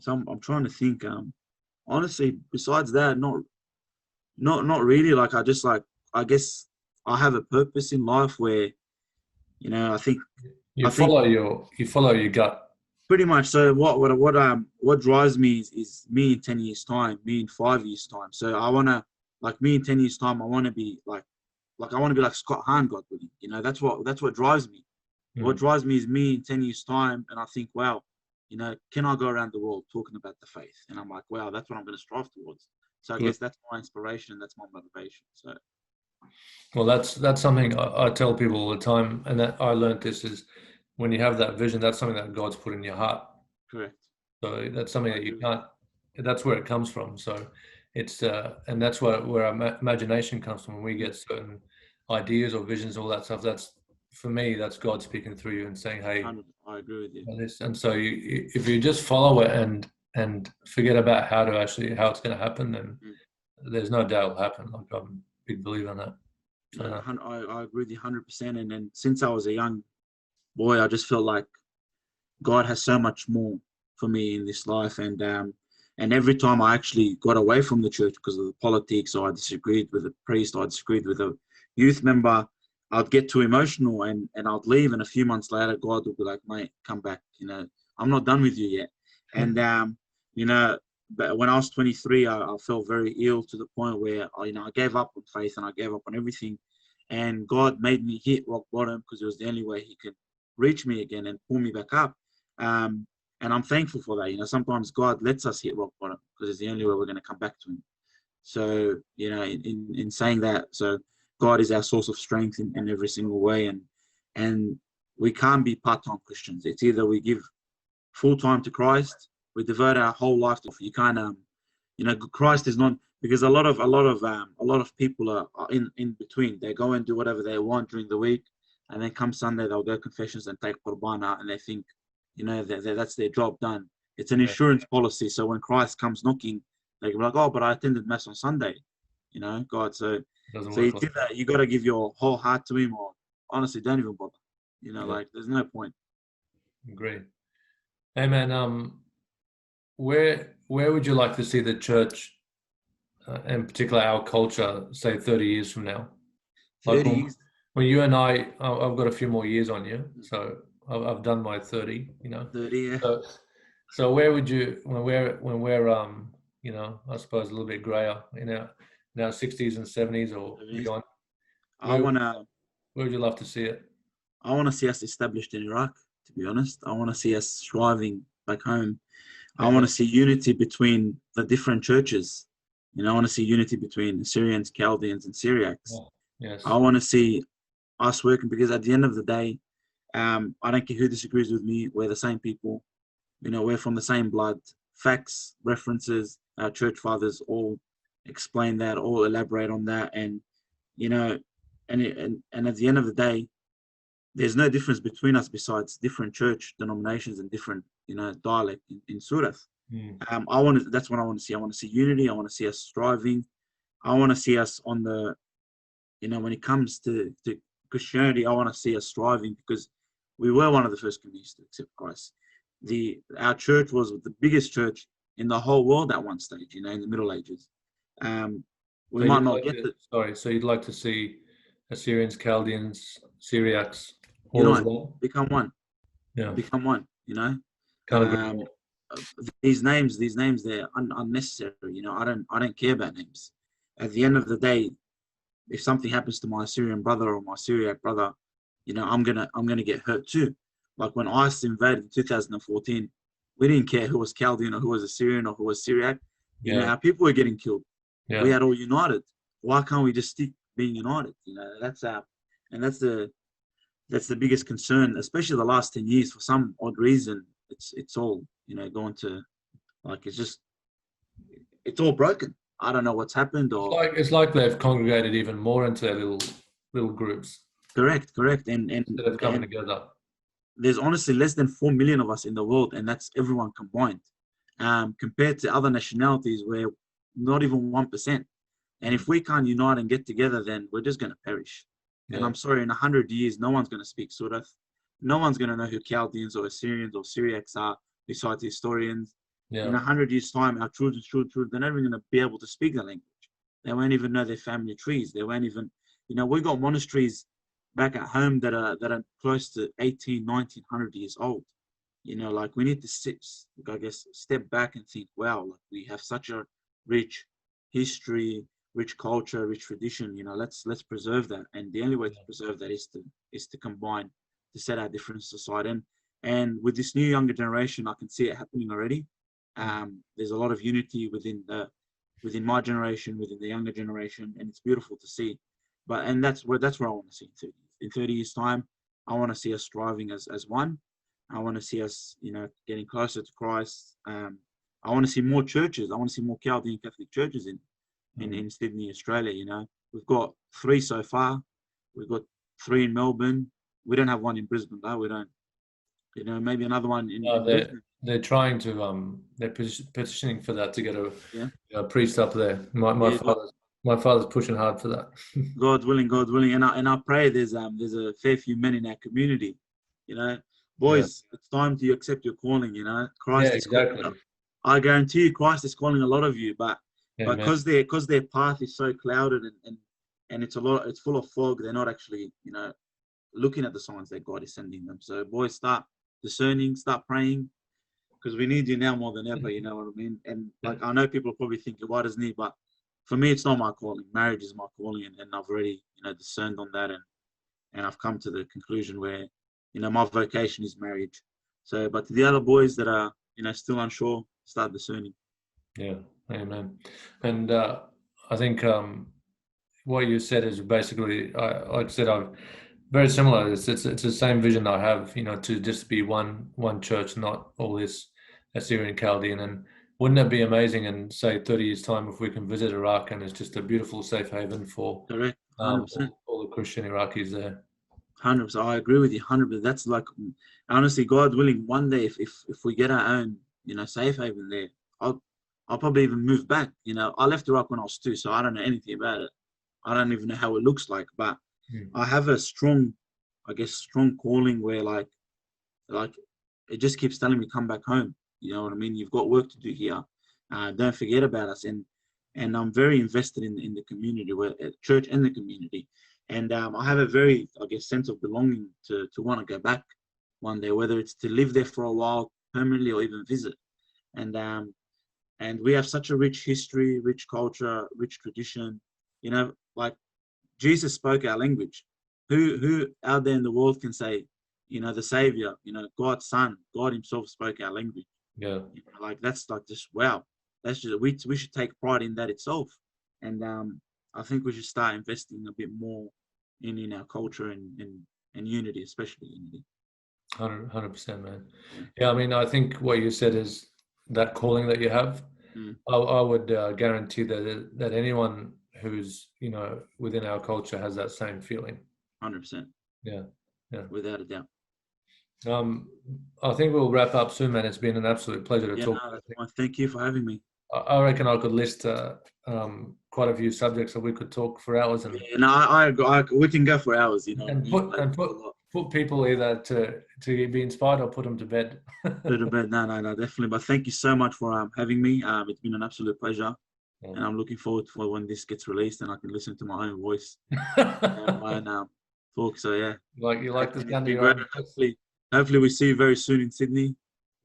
Speaker 2: I'm trying to think. Honestly, besides that, not really. Like I guess I have a purpose in life where, I think
Speaker 1: you follow your gut?
Speaker 2: Pretty much. So what drives me is me in 10 years time, me in 5 years time. So I wanna, like, me in 10 years time, I wanna be like I want to be like Scott Hahn, God willing. That's what drives me. What drives me is me in 10 years time, and I think, wow, can I go around the world talking about the faith? And I'm like, wow, that's what I'm going to strive towards. So I guess that's my inspiration, and that's my motivation. So,
Speaker 1: well, that's something I tell people all the time, and that I learned this is when you have that vision, that's something that God's put in your heart.
Speaker 2: Correct.
Speaker 1: So that's something that you can't. That's where it comes from. So it's and that's where our imagination comes from. When we get certain ideas or visions, all that stuff, that's, for me, that's God speaking through you and saying, hey,
Speaker 2: I agree with you.
Speaker 1: And so if you just follow it and forget about how it's going to happen, then there's no doubt it'll happen. Like, I'm a big believer in that. So,
Speaker 2: I agree with you 100%. And then since I was a young boy, I just felt like God has so much more for me in this life. And every time I actually got away from the church because of the politics, or I disagreed with the priest, or I disagreed with a youth member, I'd get too emotional and I'd leave. And a few months later, God would be like, mate, come back. I'm not done with you yet. And, but when I was 23, I felt very ill to the point where I gave up on faith and I gave up on everything, and God made me hit rock bottom because it was the only way He could reach me again and pull me back up. And I'm thankful for that. Sometimes God lets us hit rock bottom because it's the only way we're going to come back to Him. So, in saying that, so God is our source of strength in every single way, and we can't be part-time Christians. It's either we give full time to Christ, we devote our whole life to. You can't, Christ is not, because a lot of people are in between. They go and do whatever they want during the week, and then come Sunday they'll go confessions and take qurbana, and they think, that's their job done. It's an insurance policy. So when Christ comes knocking, they can be like, oh, but I attended mass on Sunday. God. So you do that. You got to give your whole heart to Him, or honestly, don't even bother. Like there's no point.
Speaker 1: Great. Hey man, where would you like to see the church, in particular our culture, say 30 years from now? Like
Speaker 2: 30 years.
Speaker 1: when you and I've got a few more years on you, so I've done my 30.
Speaker 2: 30, yeah.
Speaker 1: So where would you, when we're I suppose a little bit grayer in our 60s and 70s or beyond, where would you love to see it?
Speaker 2: I want to see us established in Iraq, to be honest. I want to see us thriving back home. I want to see unity between the different churches. I want to see unity between Assyrians, Chaldeans, and Syriacs.
Speaker 1: Oh, yes.
Speaker 2: I want to see us working, because at the end of the day, I don't care who disagrees with me. We're the same people. We're from the same blood. Facts, references, our church fathers all explain that, all elaborate on that, and and at the end of the day, there's no difference between us besides different church denominations and different dialect in Surat. That's what I want to see. I want to see unity. I want to see us striving. I want to see us on the, when it comes to Christianity, I want to see us striving, because we were one of the first communities to accept Christ. Our church was the biggest church in the whole world at one stage, in the Middle Ages. We might not get it.
Speaker 1: Sorry, so you'd like to see Assyrians, Chaldeans, Syriacs, all
Speaker 2: become one.
Speaker 1: Yeah,
Speaker 2: become one. These names, they're unnecessary. I don't care about names. At the end of the day, if something happens to my Assyrian brother or my Syriac brother, I'm gonna get hurt too. Like when ISIS invaded in 2014, we didn't care who was Chaldean or who was Assyrian or who was Syriac. Our people were getting killed.
Speaker 1: Yeah.
Speaker 2: We had all united. Why can't we just stick being united? That's the biggest concern, especially the last 10 years. For some odd reason, it's all going to, like, it's all broken. I don't know what's happened. Or
Speaker 1: it's like they've congregated even more into their little groups.
Speaker 2: Correct. And
Speaker 1: instead of coming together.
Speaker 2: There's honestly less than 4 million of us in the world, and that's everyone combined. Compared to other nationalities where not even 1%. And if we can't unite and get together, then we're just going to perish. Yeah. And I'm sorry, in 100 years, no one's going to speak Surat. No one's going to know who Chaldeans or Assyrians or Syriacs are besides historians. Yeah. In 100 years' time, our children, they're not even going to be able to speak the language. They won't even know their family trees. They won't even, we've got monasteries back at home that are close to 18, 1900 years old. Like we need to step back and think, wow, like we have such a rich history, rich culture, rich tradition. Let's preserve that. And the only way to preserve that is to combine, to set our differences aside. And with this new younger generation, I can see it happening already. There's a lot of unity within my generation, within the younger generation, and it's beautiful to see. And that's where I want to see in 30 years' time. I want to see us striving as one. I want to see us, getting closer to Christ. I want to see more churches. I want to see more Chaldean Catholic churches in Sydney, Australia. We've got 3 so far. We've got 3 in Melbourne. We don't have one in Brisbane, though. We don't. Maybe another one in Brisbane.
Speaker 1: They're trying to they're petitioning for that to get a priest up there. My father's pushing hard for that.
Speaker 2: God willing, and I pray there's a fair few men in our community. Boys, it's time to accept your calling. Christ is calling. I guarantee you, Christ is calling a lot of you, but because their path is so clouded and it's full of fog, they're not actually looking at the signs that God is sending them. So boys, start discerning, start praying, because we need you now more than ever. You know what I mean? And like I know people are probably thinking, why doesn't he? But for me, it's not my calling. Marriage is my calling, and I've already discerned on that, and I've come to the conclusion where my vocation is marriage. So, but to the other boys that are still unsure, start discerning.
Speaker 1: Yeah, amen. And I think what you said is basically, like I said, I'm very similar. It's the same vision I have, to just be one church, not all this Assyrian Chaldean. And wouldn't it be amazing in say 30 years' time if we can visit Iraq and it's just a beautiful safe haven for
Speaker 2: Correct, 100%.
Speaker 1: All the Christian Iraqis there.
Speaker 2: 100%. I agree with you, 100%. That's like, honestly, God willing, one day if we get our own, safe haven there, I'll probably even move back. I left Iraq when I was 2, so I don't know anything about it. I don't even know how it looks like, but I have a strong calling where like it just keeps telling me come back home. You know what I mean? You've got work to do here. Don't forget about us. And I'm very invested in the community, church and the community. And I have a very, sense of belonging to want to go back one day, whether it's to live there for a while permanently or even visit. And we have such a rich history, rich culture, rich tradition. Like Jesus spoke our language. Who out there in the world can say, the Savior, God's Son, God Himself spoke our language.
Speaker 1: Yeah.
Speaker 2: Like that's like just wow. That's just we should take pride in that itself. And I think we should start investing a bit more in our culture and unity, especially unity.
Speaker 1: 100%, man. Yeah, I mean, I think what you said is that calling that you have. I would guarantee that anyone who's within our culture has that same feeling.
Speaker 2: 100%.
Speaker 1: Yeah,
Speaker 2: without a doubt.
Speaker 1: I think we'll wrap up soon, man. It's been an absolute pleasure to talk.
Speaker 2: Thank you for having me.
Speaker 1: I reckon I could list quite a few subjects that we could talk for hours. And
Speaker 2: we can go for hours,
Speaker 1: and put people either to be inspired or put them to bed.
Speaker 2: Put to bed. No, definitely. But thank you so much for having me. It's been an absolute pleasure, and I'm looking forward for when this gets released and I can listen to my own voice and talk. So yeah,
Speaker 1: you like the sound of your own.
Speaker 2: Hopefully we see you very soon in Sydney.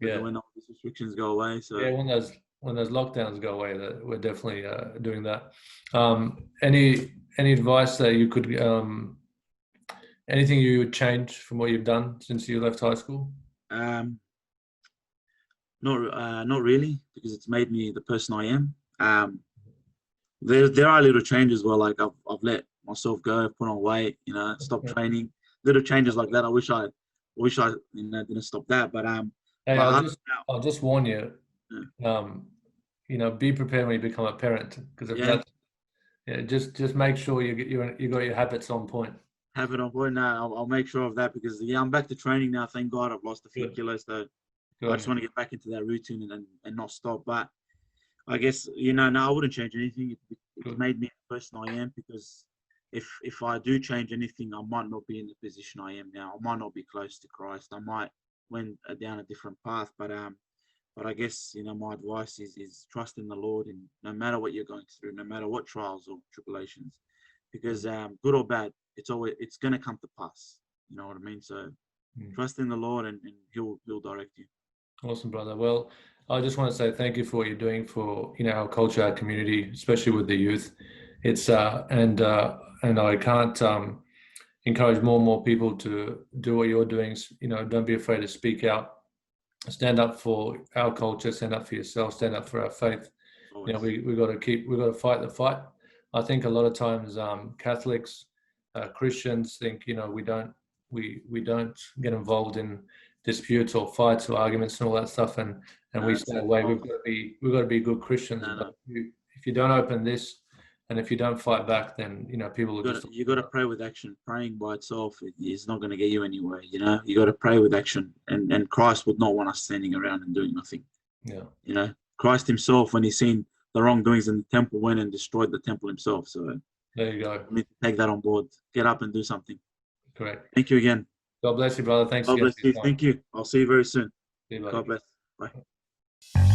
Speaker 1: Yeah,
Speaker 2: when all these restrictions go away. So
Speaker 1: yeah, when those lockdowns go away, we're definitely doing that. Any advice that you could, anything you would change from what you've done since you left high school?
Speaker 2: Not really, because it's made me the person I am. There are little changes where like I've let myself go, put on weight, stop training. Little changes like that. I wish I didn't stop that. But
Speaker 1: hey, I'll just warn you. Be prepared when you become a parent, because just make sure you got your habits on point.
Speaker 2: Have it on point now. I'll make sure of that, because I'm back to training now. Thank God, I've lost a few kilos, so I just want to get back into that routine and not stop. But I guess I wouldn't change anything. It made me the person I am, because if I do change anything, I might not be in the position I am now. I might not be close to Christ. I might went down a different path. But I guess my advice is trust in the Lord, and no matter what you're going through, no matter what trials or tribulations, because good or bad, it's going to come to pass. You know what I mean? So trust in the Lord, and He'll direct you.
Speaker 1: Awesome, brother. Well, I just want to say thank you for what you're doing for our culture, our community, especially with the youth. It's and I can't encourage more and more people to do what you're doing. Don't be afraid to speak out. Stand up for our culture, stand up for yourself, stand up for our faith. We got to fight the fight. I think a lot of times Catholics, Christians think we don't get involved in disputes or fights or arguments and all that stuff, and we stay away. We've got to be good Christians. But if you don't open this, and if you don't fight back, then people will
Speaker 2: you got to pray with action. Praying by itself is not going to get you anywhere. You got to pray with action, and Christ would not want us standing around and doing nothing.
Speaker 1: Yeah.
Speaker 2: Christ Himself, when He seen the wrongdoings in the temple, went and destroyed the temple Himself. So
Speaker 1: there you go.
Speaker 2: We need to take that on board. Get up and do something.
Speaker 1: Correct.
Speaker 2: Thank you again.
Speaker 1: God bless you, brother. Thanks.
Speaker 2: God bless you. Thank you. I'll see you very soon.
Speaker 1: See you,
Speaker 2: God bless. Bye.